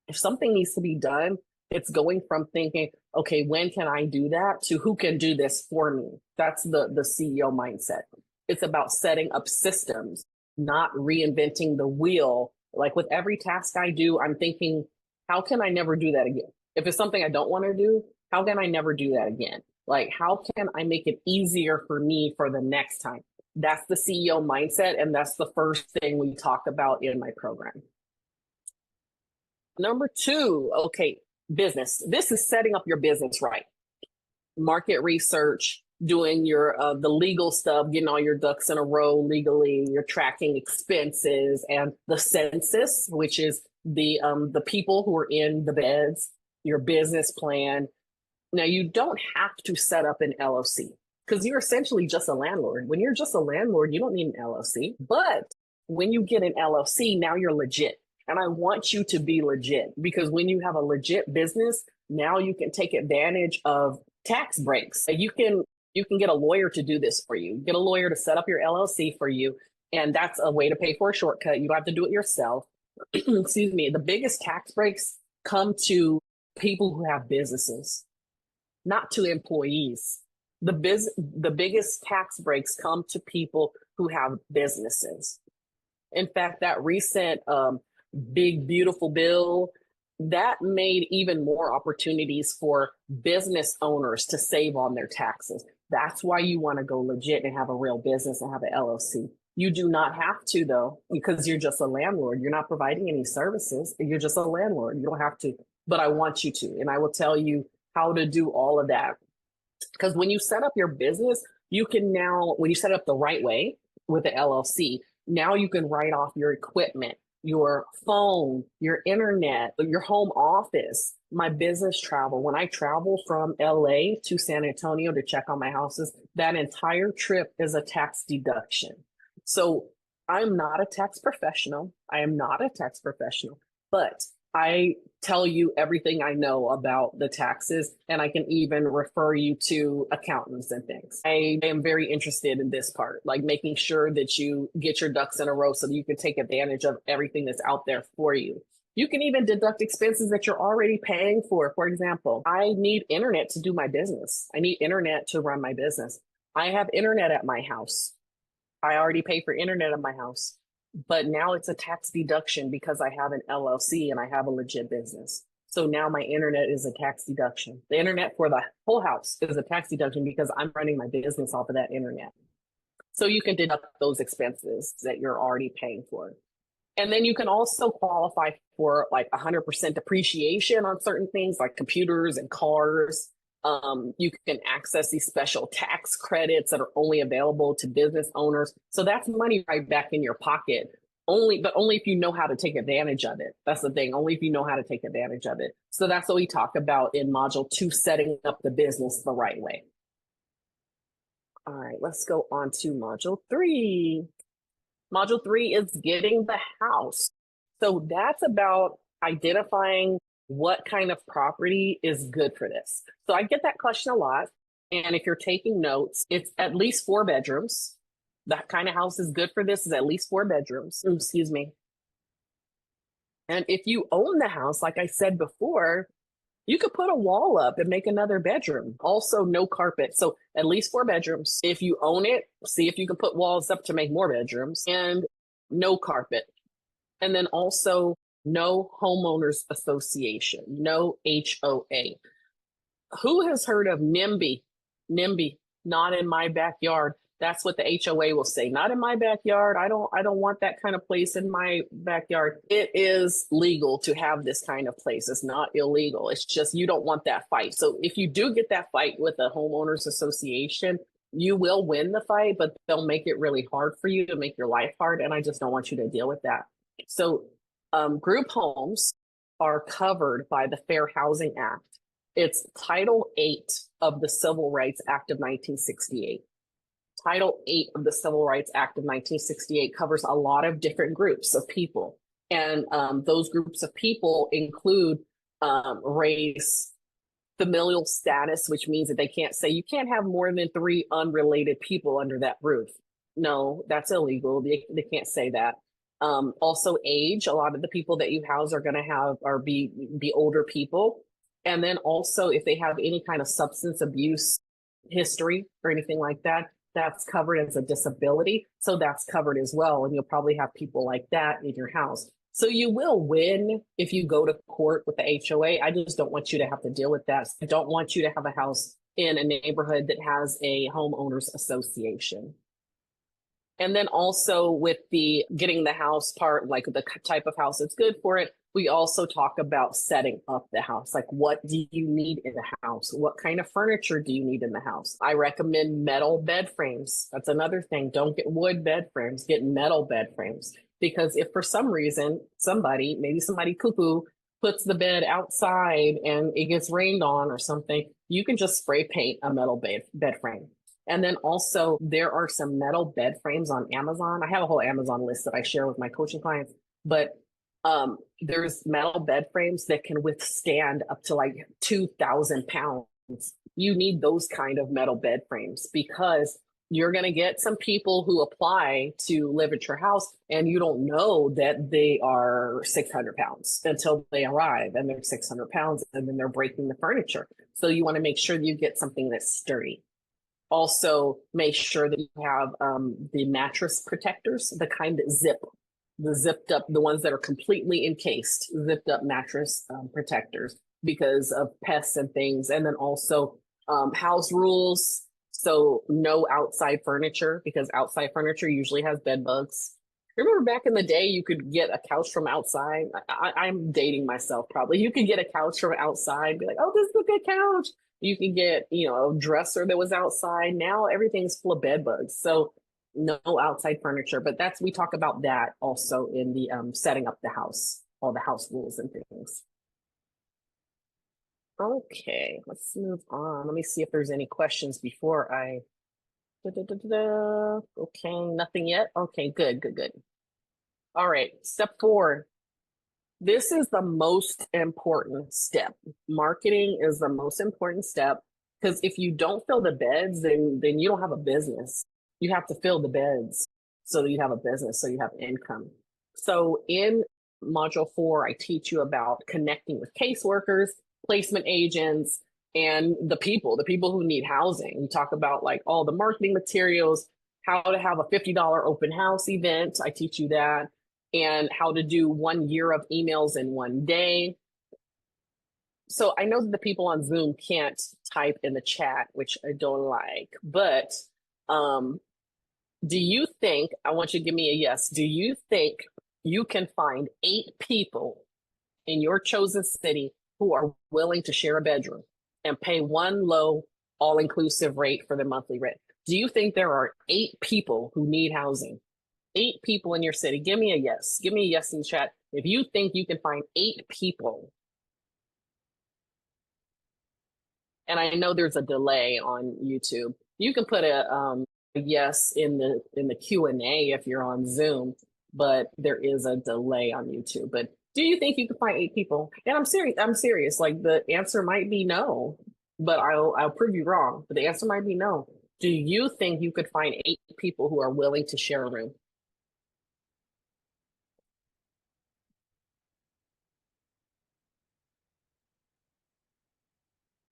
If something needs to be done, it's going from thinking, okay, when can I do that, to who can do this for me? That's the CEO mindset. It's about setting up systems, not reinventing the wheel. Like with every task I do, I'm thinking, how can I never do that again? If it's something I don't want to do, how can I never do that again? Like, how can I make it easier for me for the next time? That's the CEO mindset, and that's the first thing we talk about in my program. Number 2, okay, business. This is setting up your business right. Market research, doing your the legal stuff, getting all your ducks in a row legally. You're tracking expenses, and the census, which is the people who are in the beds. Your business plan. Now, you don't have to set up an LLC, because you're essentially just a landlord. When you're just a landlord, you don't need an LLC. But when you get an LLC, now you're legit. And I want you to be legit, because when you have a legit business, now you can take advantage of tax breaks. You can get a lawyer to do this for you. Get a lawyer to set up your LLC for you. And that's a way to pay for a shortcut. You don't have to do it yourself. Excuse me. The biggest tax breaks come to people who have businesses, not to employees. The biggest tax breaks come to people who have businesses. In fact, that recent big, beautiful bill, that made even more opportunities for business owners to save on their taxes. That's why you want to go legit and have a real business and have an LLC. You do not have to, though, because you're just a landlord. You're not providing any services. You're just a landlord. You don't have to, but I want you to. And I will tell you how to do all of that. Because when you set up your business, you can now, when you set it up the right way with the LLC, now you can write off your equipment, your phone, your internet, your home office, my business travel. When I travel from LA to San Antonio to check on my houses, that entire trip is a tax deduction. So I'm not a tax professional. I am not a tax professional, but I tell you everything I know about the taxes, and I can even refer you to accountants and things. I am very interested in this part, like making sure that you get your ducks in a row so that you can take advantage of everything that's out there for you. You can even deduct expenses that you're already paying for. For example, I need internet to do my business. I need internet to run my business. I have internet at my house. I already pay for internet at my house. But now it's a tax deduction because I have an LLC and I have a legit business. So now my internet is a tax deduction. The internet for the whole house is a tax deduction because I'm running my business off of that internet. So you can deduct those expenses that you're already paying for. And then you can also qualify for like 100% depreciation on certain things like computers and cars. You can access these special tax credits that are only available to business owners. So that's money right back in your pocket, but only if you know how to take advantage of it. That's the thing, only if you know how to take advantage of it. So that's what we talk about in module 2, setting up the business the right way. All right, let's go on to module 3. Module 3 is getting the house. So that's about identifying what kind of property is good for this. So I get that question a lot. And if you're taking notes, it's at least 4 bedrooms. That kind of house is good for this, is at least 4 bedrooms. Excuse me. And if you own the house, like I said before, you could put a wall up and make another bedroom. Also, no carpet. So at least 4 bedrooms. If you own it, see if you can put walls up to make more bedrooms, and no carpet. And then also no homeowners association, no HOA. Who has heard of NIMBY? NIMBY, not in my backyard. That's what the HOA will say. Not in my backyard. I don't want that kind of place in my backyard. It is legal to have this kind of place. It's not illegal. It's just you don't want that fight. So if you do get that fight with a homeowners association, you will win the fight, but they'll make it really hard for you to make your life hard. And I just don't want you to deal with that. So group homes are covered by the Fair Housing Act. It's Title 8 of the Civil Rights Act of 1968. Title 8 of the Civil Rights Act of 1968 covers a lot of different groups of people. And those groups of people include race, familial status, which means that they can't say you can't have more than 3 unrelated people under that roof. No, that's illegal. They can't say that. Also age, a lot of the people that you house are going to have or be older people. And then also if they have any kind of substance abuse history or anything like that, that's covered as a disability. So that's covered as well. And you'll probably have people like that in your house. So you will win if you go to court with the HOA. I just don't want you to have to deal with that. I don't want you to have a house in a neighborhood that has a homeowners association. And then also with the getting the house part, like the type of house that's good for it, we also talk about setting up the house. Like, what do you need in the house? What kind of furniture do you need in the house? I recommend metal bed frames. That's another thing. Don't get wood bed frames, get metal bed frames. Because if for some reason, maybe somebody cuckoo puts the bed outside and it gets rained on or something, you can just spray paint a metal bed frame. And then also there are some metal bed frames on Amazon. I have a whole Amazon list that I share with my coaching clients, but there's metal bed frames that can withstand up to like 2,000 pounds. You need those kind of metal bed frames because you're going to get some people who apply to live at your house and you don't know that they are 600 pounds until they arrive and they're 600 pounds and then they're breaking the furniture. So you want to make sure that you get something that's sturdy. Also, make sure that you have the mattress protectors, the kind that zipped up, the ones that are completely encased, zipped up mattress protectors because of pests and things. And then also house rules. So no outside furniture because outside furniture usually has bed bugs. Remember back in the day, you could get a couch from outside. I'm dating myself probably. You could get a couch from outside, be like, oh, this is a good couch. You can get, a dresser that was outside. Now everything's full of bed bugs. So no outside furniture, but we talk about that also in the setting up the house, all the house rules and things. Okay, let's move on. Let me see if there's any questions before I, okay, nothing yet. Okay, good. All right, step 4. This is the most important step. Marketing is the most important step because if you don't fill the beds, then you don't have a business. You have to fill the beds so that you have a business, so you have income. So in module 4, I teach you about connecting with caseworkers, placement agents, and the people who need housing. We talk about like all the marketing materials, how to have a $50 open house event. I teach you that. And how to do 1 year of emails in 1 day. So I know that the people on Zoom can't type in the chat, which I don't like, but do you think, I want you to give me a yes, do you think you can find 8 people in your chosen city who are willing to share a bedroom and pay one low all-inclusive rate for their monthly rent? Do you think there are 8 people who need housing? 8 people in your city. Give me a yes. Give me a yes in the chat if you think you can find 8 people. And I know there's a delay on YouTube. You can put a yes in the Q&A if you're on Zoom, but there is a delay on YouTube. But do you think you could find 8 people? And I'm serious. I'm serious. Like the answer might be no, but I'll prove you wrong. But the answer might be no. Do you think you could find 8 people who are willing to share a room?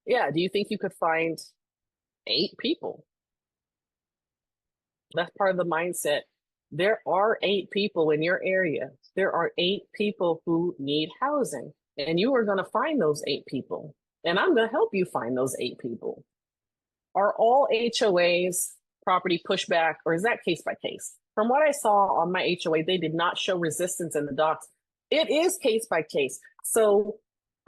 Yeah. Do you think you could find 8 people? That's part of the mindset. There are 8 people in your area. There are 8 people who need housing, and you are going to find those 8 people. And I'm going to help you find those 8 people. Are all HOAs property pushback, or is that case by case? From what I saw on my HOA, they did not show resistance in the docs. It is case by case. So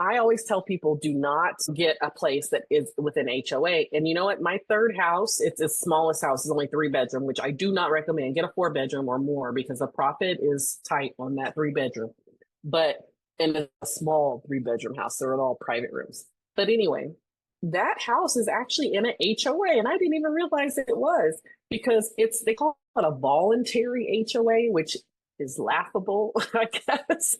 I always tell people, do not get a place that is within HOA. And you know what? My third house, it's the smallest house, is only 3 bedroom, which I do not recommend. Get a 4 bedroom or more because the profit is tight on that 3 bedroom. But in a small 3 bedroom house, they're all private rooms. But anyway, that house is actually in an HOA, and I didn't even realize it was because they call it a voluntary HOA, which is laughable, I guess.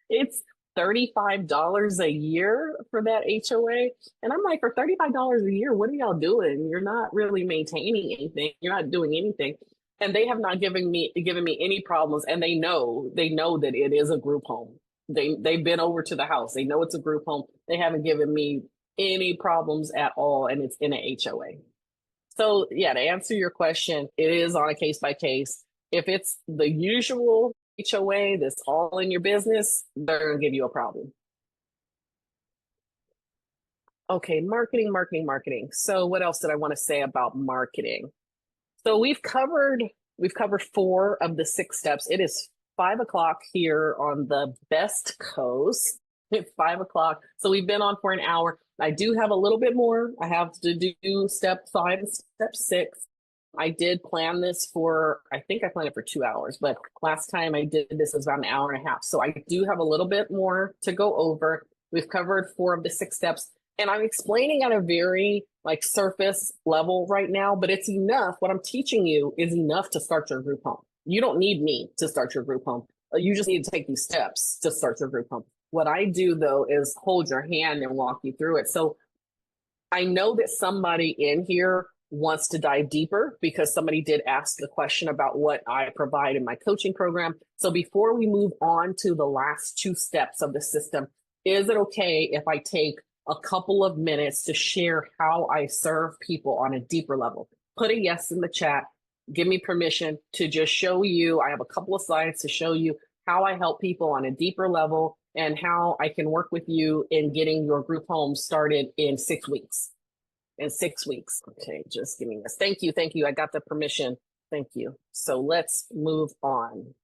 It's $35 a year for that HOA. And I'm like, for $35 a year, what are y'all doing? You're not really maintaining anything. You're not doing anything. And they have not given me any problems. And they know that it is a group home. They've been over to the house. They know it's a group home. They haven't given me any problems at all. And it's in an HOA. So yeah, to answer your question, it is on a case by case. If it's the usual HOA that's all in your business, they're gonna give you a problem. Okay, marketing. So what else did I want to say about marketing? So we've covered 4 of the 6 steps. It is 5 o'clock here on the best coast. It's 5 o'clock. So we've been on for an hour. I do have a little bit more. I have to do step 5 and step 6. I did plan this for, I think I planned it for 2 hours, but last time I did this was about an hour and a half. So I do have a little bit more to go over. We've covered 4 of the 6 steps, and I'm explaining at a very like surface level right now, but it's enough. What I'm teaching you is enough to start your group home. You don't need me to start your group home. You just need to take these steps to start your group home. What I do though is hold your hand and walk you through it. So I know that somebody in here wants to dive deeper because somebody did ask the question about what I provide in my coaching program. So before we move on to the last 2 steps of the system, is it okay if I take a couple of minutes to share how I serve people on a deeper level? Put a yes in the chat. Give me permission to just show you. I have a couple of slides to show you how I help people on a deeper level and how I can work with you in getting your group home started in 6 weeks. In 6 weeks. Okay, just give me this. Thank you. I got the permission. Thank you. So let's move on.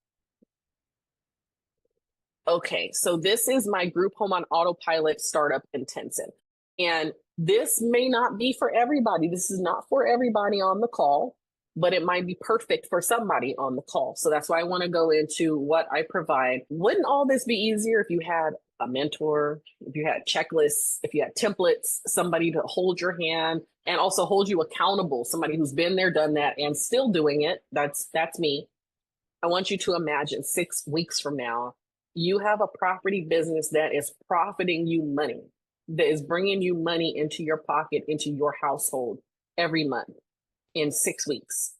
Okay, so this is my group home on autopilot startup intensive. And this may not be for everybody. This is not for everybody on the call, but it might be perfect for somebody on the call. So that's why I want to go into what I provide. Wouldn't all this be easier if you had a mentor, if you had checklists, if you had templates, somebody to hold your hand and also hold you accountable, somebody who's been there, done that, and still doing it? That's me. I want you to imagine 6 weeks from now, you have a property business that is profiting you money, that is bringing you money into your pocket, into your household every month in 6 weeks.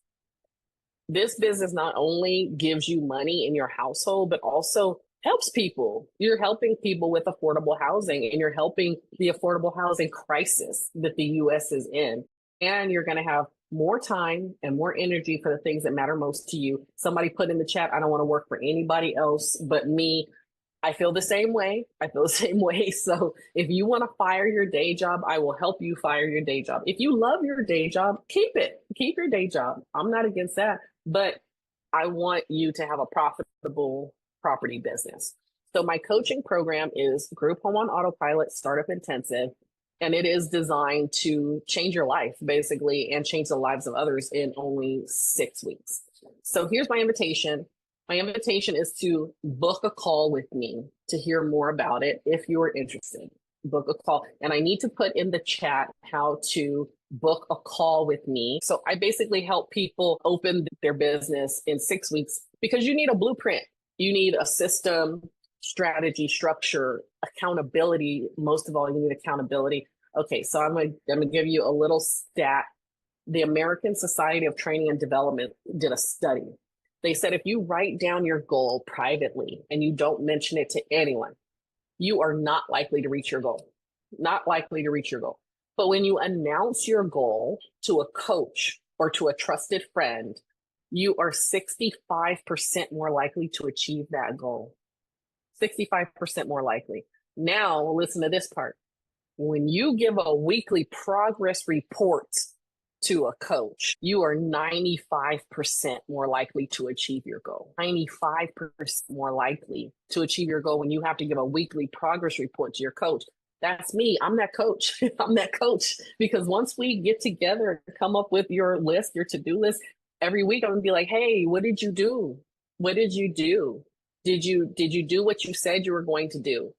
This business not only gives you money in your household, but also helps people. You're helping people with affordable housing, and you're helping the affordable housing crisis that the US is in. And you're going to have more time and more energy for the things that matter most to you. Somebody put in the chat, I don't want to work for anybody else but me. I feel the same way. So if you want to fire your day job, I will help you fire your day job. If you love your day job, keep it. Keep your day job. I'm not against that, but I want you to have a profitable property business. So my coaching program is Group Home on Autopilot Startup Intensive, and it is designed to change your life basically and change the lives of others in only 6 weeks. So here's my invitation. My invitation is to book a call with me to hear more about it if you are interested. book a call. And I need to put in the chat how to book a call with me. So I basically help people open their business in 6 weeks because you need a blueprint. You need a system, strategy, structure, accountability. Most of all, you need accountability. Okay, so I'm gonna give you a little stat. The American Society of Training and Development did a study. They said if you write down your goal privately and you don't mention it to anyone, you are not likely to reach your goal. Not likely to reach your goal. But when you announce your goal to a coach or to a trusted friend, you are 65% more likely to achieve that goal. 65% more likely. Now, listen to this part. When you give a weekly progress report to a coach, you are 95% more likely to achieve your goal. 95% more likely to achieve your goal when you have to give a weekly progress report to your coach. That's me. I'm that coach. I'm that coach. Because once we get together and come up with your list, your to-do list, every week I'm gonna be like, hey, what did you do? What did you do? Did you do what you said you were going to do?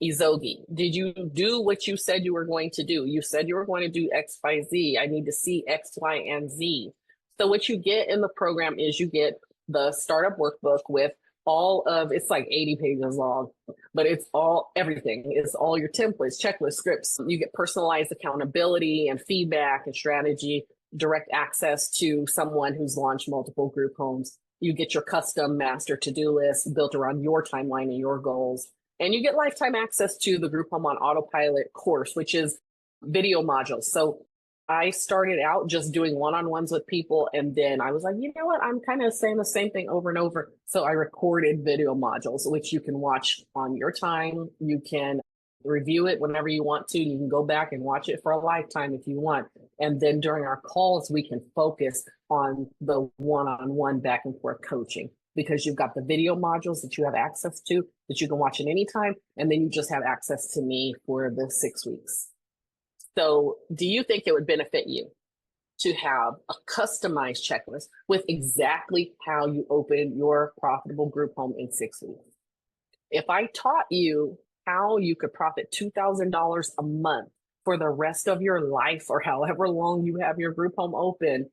Izogi, did you do what you said you were going to do? You said you were going to do X, Y, Z. I need to see X, Y, and Z. So what you get in the program is you get the startup workbook with all of, it's like 80 pages long, but it's all, everything. It's all your templates, checklists, scripts. You get personalized accountability and feedback and strategy, direct access to someone who's launched multiple group homes. You get your custom master to-do list built around your timeline and your goals. And you get lifetime access to the Group Home on Autopilot course, which is video modules. So I started out just doing one-on-ones with people. And then I was like, you know what? I'm kind of saying the same thing over and over. So I recorded video modules, which you can watch on your time. You can review it whenever you want to. You can go back and watch it for a lifetime if you want. And then during our calls, we can focus on the one-on-one back and forth coaching, because you've got the video modules that you have access to that you can watch at any time. And then you just have access to me for the 6 weeks. So do you think it would benefit you to have a customized checklist with exactly how you open your profitable group home in 6 weeks? If I taught you how you could profit $2,000 a month for the rest of your life, or however long you have your group home open,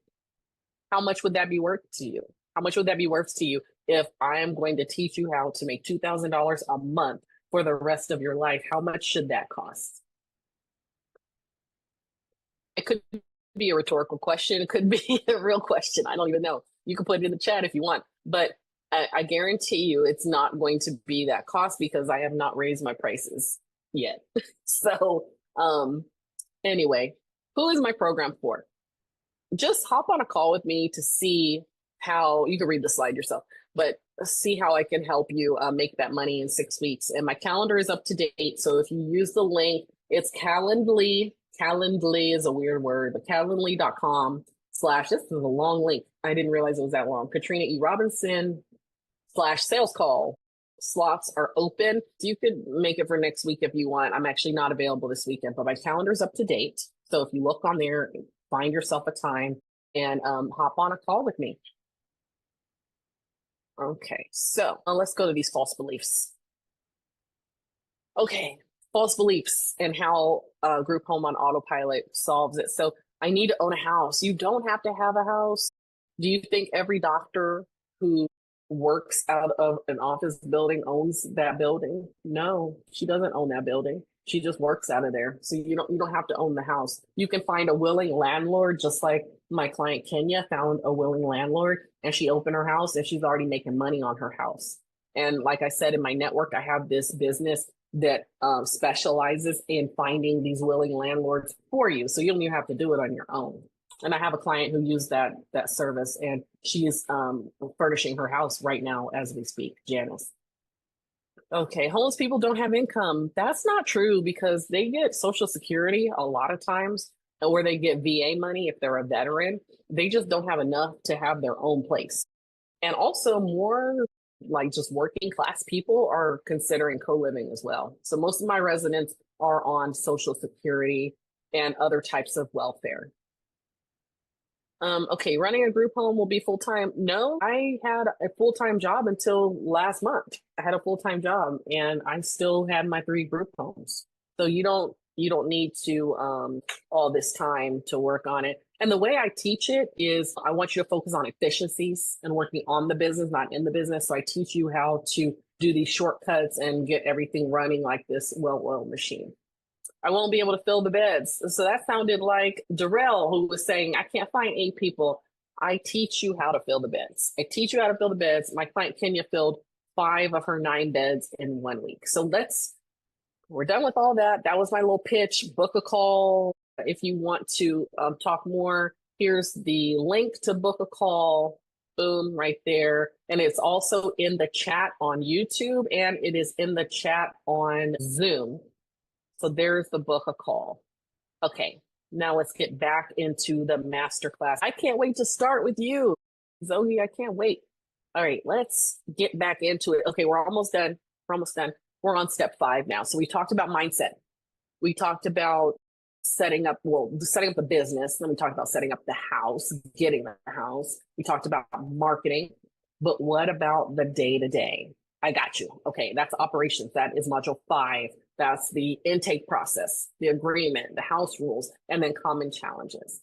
how much would that be worth to you? How much would that be worth to you if I am going to teach you how to make $2,000 a month for the rest of your life? How much should that cost? It could be a rhetorical question. It could be a real question. I don't even know. You can put it in the chat if you want, but I guarantee you it's not going to be that cost because I have not raised my prices yet. So anyway, who is my program for? Just hop on a call with me to see how, you can read the slide yourself, but see how I can help you make that money in 6 weeks. And my calendar is up to date. So if you use the link, it's Calendly. Calendly is a weird word, but calendly.com/ this is a long link. I didn't realize it was that long. Katrina E. Robinson / sales call. Slots are open. So you could make it for next week if you want. I'm actually not available this weekend, but my calendar's up to date. So if you look on there, find yourself a time and hop on a call with me. Okay, so let's go to these false beliefs. Okay, false beliefs and how Group Home on Autopilot solves it. So I need to own a house. You don't have to have a house. Do you think every doctor who works out of an office building owns that building? No, she doesn't own that building. She just works out of there. So you don't have to own the house. You can find a willing landlord, just like my client Kenya found a willing landlord, and she opened her house and she's already making money on her house. And like I said, in my network, I have this business that specializes in finding these willing landlords for you. So you don't even have to do it on your own. And I have a client who used that service, and she's furnishing her house right now as we speak, Janice. Okay, homeless people don't have income. That's not true because they get Social Security a lot of times, or they get VA money if they're a veteran. They just don't have enough to have their own place. And also more like just working class people are considering co-living as well. So most of my residents are on Social Security and other types of welfare. Okay, running a group home will be full-time. No, I had a full-time job until last month. I had a full-time job and I still had my 3 group homes. So you don't need to all this time to work on it. And the way I teach it is I want you to focus on efficiencies and working on the business, not in the business. So I teach you how to do these shortcuts and get everything running like this well-oiled machine. I won't be able to fill the beds. So that sounded like Darrell, who was saying, I can't find 8 people. I teach you how to fill the beds. I teach you how to fill the beds. My client Kenya filled 5 of her 9 beds in 1 week. So we're done with all that. That was my little pitch. Book a call. If you want to talk more, here's the link to book a call. Boom, right there. And it's also in the chat on YouTube and it is in the chat on Zoom. So there's the book a call. Okay, now let's get back into the masterclass. I can't wait to start with you, Zoe. I can't wait. All right, let's get back into it. Okay, we're almost done. We're on step 5 now. So we talked about mindset. We talked about setting up the business. Then we talked about setting up the house, getting the house. We talked about marketing. But what about the day-to-day? I got you. Okay, that's operations. That is module 5. That's the intake process, the agreement, the house rules, and then common challenges.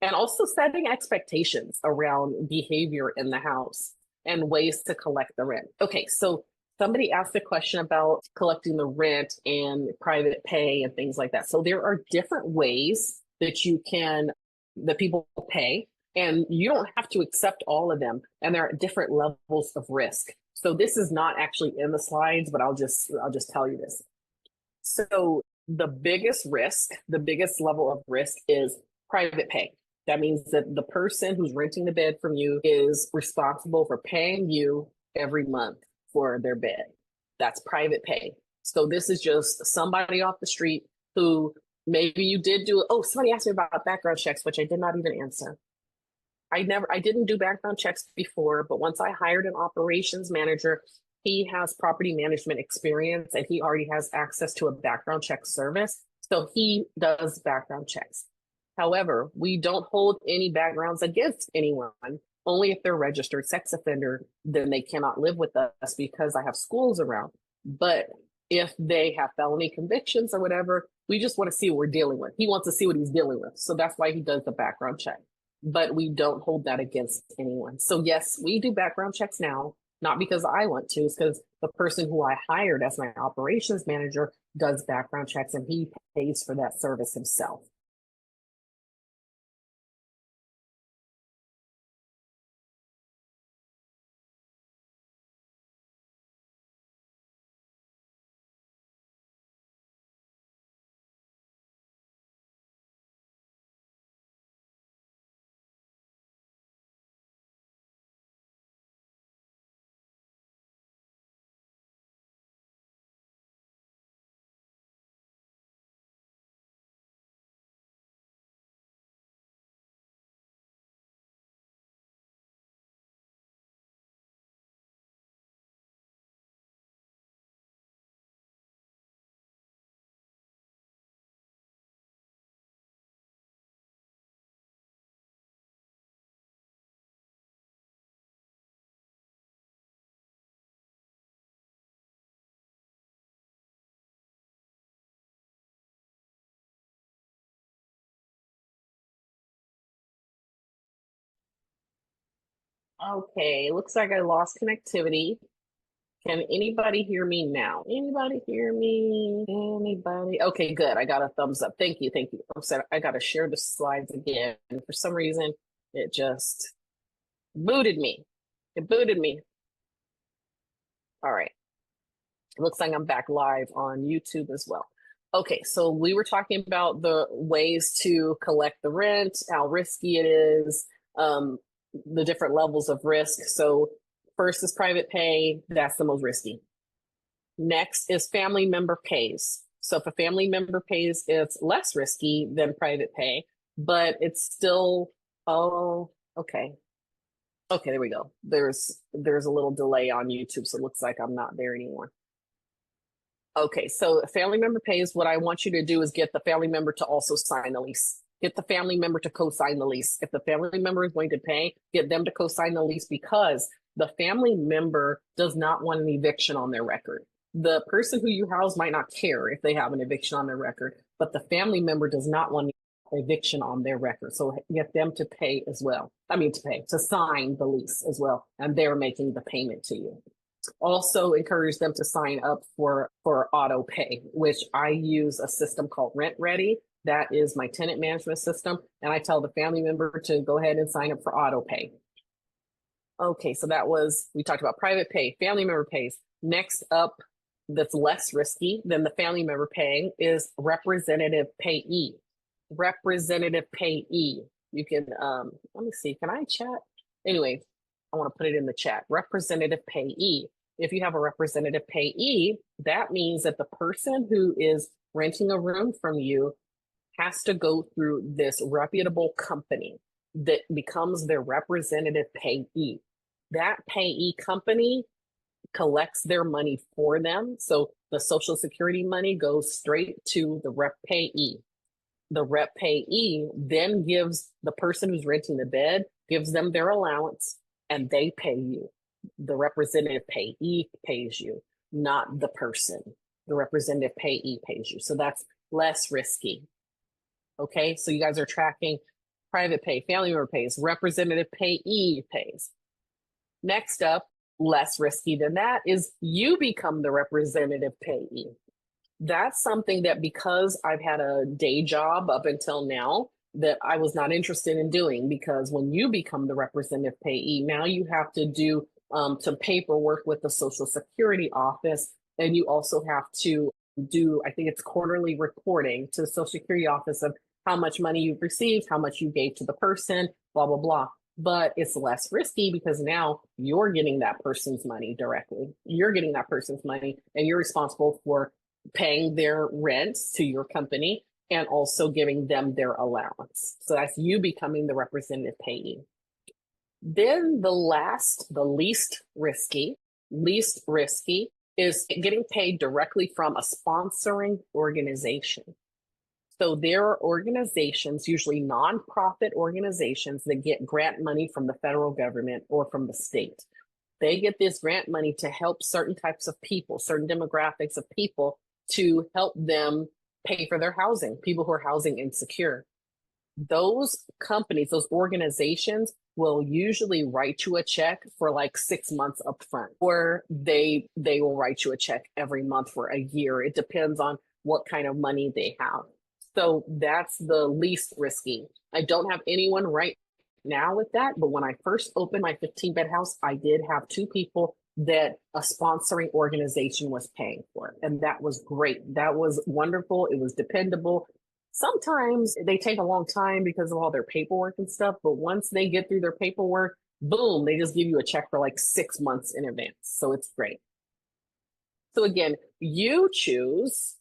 And also setting expectations around behavior in the house and ways to collect the rent. Okay, so somebody asked a question about collecting the rent and private pay and things like that. So there are different ways that people pay, and you don't have to accept all of them. And there are different levels of risk. So this is not actually in the slides, but I'll just tell you this. So the biggest level of risk is private pay. That means that the person who's renting the bed from you is responsible for paying you every month for their bed. That's private pay. So this is just somebody off the street who maybe you did do. Oh, somebody asked me about background checks, which I did not even answer. I didn't do background checks before, but once I hired an operations manager, he has property management experience and he already has access to a background check service. So he does background checks. However, we don't hold any backgrounds against anyone. Only if they're a registered sex offender, then they cannot live with us because I have schools around. But if they have felony convictions or whatever, we just want to see what we're dealing with. He wants to see what he's dealing with. So that's why he does the background check. But we don't hold that against anyone. So yes, we do background checks now, not because I want to, it's because the person who I hired as my operations manager does background checks and he pays for that service himself. Okay, looks like I lost connectivity. Can anybody hear me now? Anybody hear me? Anybody? Okay, good. I got a thumbs up. Thank you. Thank you. I'm sorry. I got to share the slides again. For some reason, it just booted me. It booted me. All right. It looks like I'm back live on YouTube as well. Okay, so we were talking about the ways to collect the rent, how risky it is, the different levels of risk. So first is private pay. That's the most risky. Next is family member pays. So if a family member pays, it's less risky than private pay, but it's still, oh, okay. Okay, there we go. There's a little delay on YouTube, so it looks like I'm not there anymore. Okay, so family member pays. What I want you to do is get the family member to also sign the lease. Get the family member to co-sign the lease. If the family member is going to pay, get them to co-sign the lease because the family member does not want an eviction on their record. The person who you house might not care if they have an eviction on their record, but the family member does not want eviction on their record. So get them to pay as well. To sign the lease as well. And they're making the payment to you. Also encourage them to sign up for auto pay, which I use a system called Rent Ready. That is my tenant management system. And I tell the family member to go ahead and sign up for auto pay. Okay, so we talked about private pay, family member pays. Next up, that's less risky than the family member paying, is representative payee. Representative payee. You can, let me see, can I chat? Anyway, I want to put it in the chat. Representative payee. If you have a representative payee, that means that the person who is renting a room from you has to go through this reputable company that becomes their representative payee. That payee company collects their money for them. So the Social Security money goes straight to the rep payee. The rep payee then gives the person who's renting the bed, gives them their allowance, and they pay you. The representative payee pays you, not the person. The representative payee pays you. So that's less risky. Okay, so you guys are tracking private pay, family member pays, representative payee pays. Next up, less risky than that, is you become the representative payee. That's something that, because I've had a day job up until now, that I was not interested in doing, because when you become the representative payee, now you have to do some paperwork with the Social Security office, and you also have to do, I think it's quarterly reporting to the Social Security office of how much money you've received, how much you gave to the person, blah, blah, blah. But it's less risky because now you're getting that person's money directly. You're getting that person's money, and you're responsible for paying their rent to your company and also giving them their allowance. So that's you becoming the representative payee. Then the least risky is getting paid directly from a sponsoring organization. So there are organizations, usually nonprofit organizations, that get grant money from the federal government or from the state. They get this grant money to help certain types of people, certain demographics of people, to help them pay for their housing, people who are housing insecure. Those companies, those organizations will usually write you a check for like 6 months up front, or they will write you a check every month for a year. It depends on what kind of money they have. So that's the least risky. I don't have anyone right now with that, but when I first opened my 15-bed house, I did have 2 people that a sponsoring organization was paying for. And that was great. That was wonderful. It was dependable. Sometimes they take a long time because of all their paperwork and stuff, but once they get through their paperwork, boom, they just give you a check for like 6 months in advance. So it's great. So again, you choose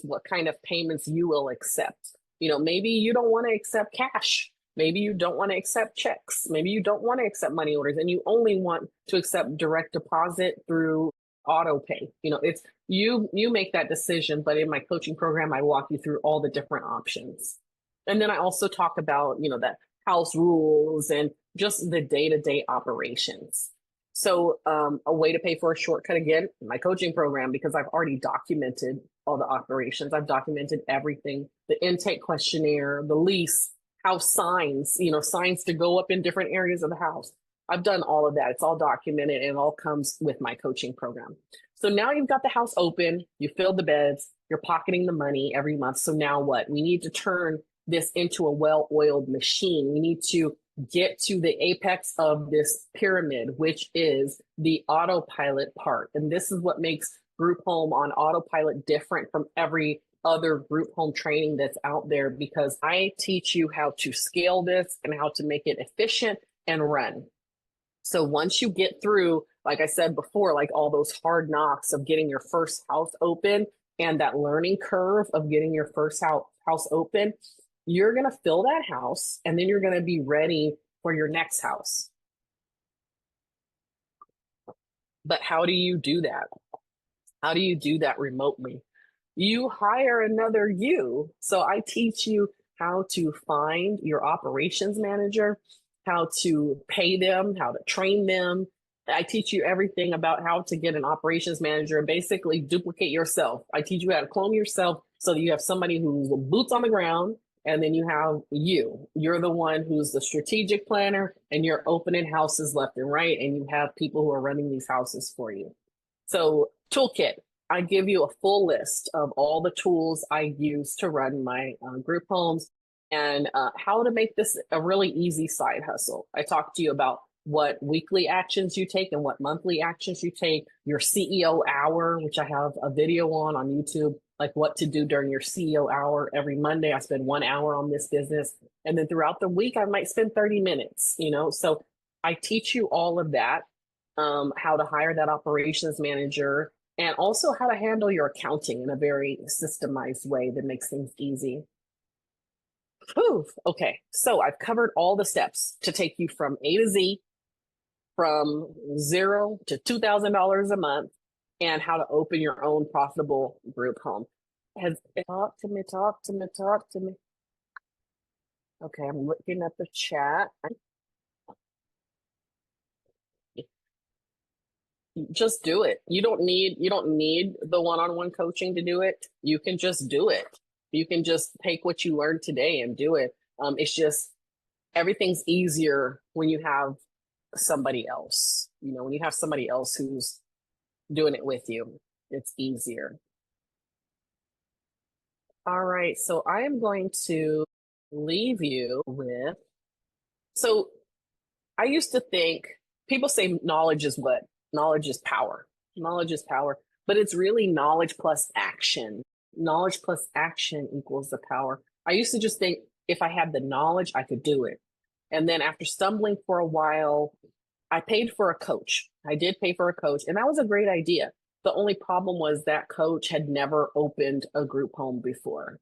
what kind of payments you will accept. Maybe you don't want to accept cash. Maybe you don't want to accept checks. Maybe you don't want to accept money orders, and you only want to accept direct deposit through auto pay. It's you make that decision, but in my coaching program, I walk you through all the different options. And then I also talk about, the house rules and just the day-to-day operations. So a way to pay for a shortcut, again, my coaching program, because I've already documented all the operations. I've documented everything, the intake questionnaire, the lease, house signs, signs to go up in different areas of the house. I've done all of that. It's all documented, and it all comes with my coaching program. So now you've got the house open, you filled the beds, you're pocketing the money every month. So now what? We need to turn this into a well-oiled machine. We need to get to the apex of this pyramid, which is the autopilot part. And this is what makes group home on autopilot different from every other group home training that's out there, because I teach you how to scale this and how to make it efficient and run. So once you get through, like I said before, like all those hard knocks of getting your first house open and that learning curve of getting your first house open, you're going to fill that house, and then you're going to be ready for your next house. But how do you do that? How do you do that remotely? You hire another you. So I teach you how to find your operations manager, how to pay them, how to train them, I teach you everything about how to get an operations manager and basically duplicate yourself. I teach you how to clone yourself so that you have somebody who's boots on the ground, and then you have you. You're the one who's the strategic planner, and you're opening houses left and right, and you have people who are running these houses for you. So, toolkit. I give you a full list of all the tools I use to run my group homes and how to make this a really easy side hustle. I talk to you about what weekly actions you take and what monthly actions you take, your CEO hour, which I have a video on YouTube, like what to do during your CEO hour. Every Monday, I spend 1 hour on this business. And then throughout the week, I might spend 30 minutes, you know? So I teach you all of that, how to hire that operations manager, and also how to handle your accounting in a very systemized way that makes things easy. Whew. Okay, so I've covered all the steps to take you from A to Z, from zero to $2,000 a month, and how to open your own profitable group home. Talk to me, talk to me, talk to me. Okay, I'm looking at the chat. Just do it. You don't need the one-on-one coaching to do it. You can just do it. You can just take what you learned today and do it. It's just everything's easier when you have somebody else. You know, when you have somebody else who's doing it with you, it's easier. All right, so I am going to leave you with, so I used to think, people say knowledge is what? Knowledge is power. Knowledge is power, but it's really knowledge plus action. Knowledge plus action equals the power. I used to just think if I had the knowledge, I could do it. And then after stumbling for a while, I paid for a coach. I did pay for a coach, and that was a great idea. The only problem was that coach had never opened a group home before.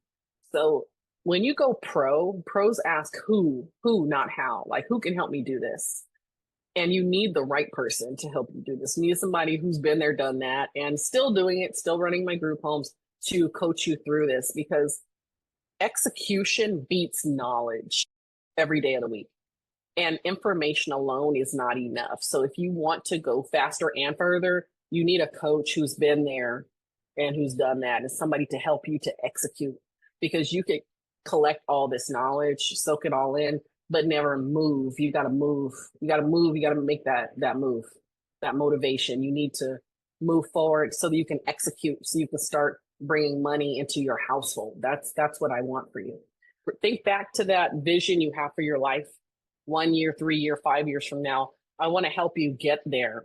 So when you go pros ask who, not how. Like, who can help me do this? And you need the right person to help you do this. You need somebody who's been there, done that, and still doing it, still running my group homes to coach you through this, because execution beats knowledge every day of the week. And information alone is not enough. So if you want to go faster and further, you need a coach who's been there and who's done that, and somebody to help you to execute, because you could collect all this knowledge, soak it all in, but never move. You got to move. You got to move. You got to make that move, that motivation. You need to move forward so that you can execute, so you can start bringing money into your household. That's what I want for you. Think back to that vision you have for your life 1 year, 3 year, 5 years from now. I want to help you get there.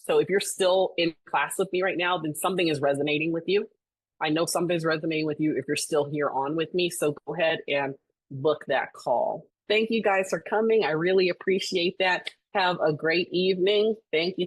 So if you're still in class with me right now, then something is resonating with you. I know something's resonating with you if you're still here on with me. So go ahead and book that call. Thank you guys for coming. I really appreciate that. Have a great evening. Thank you.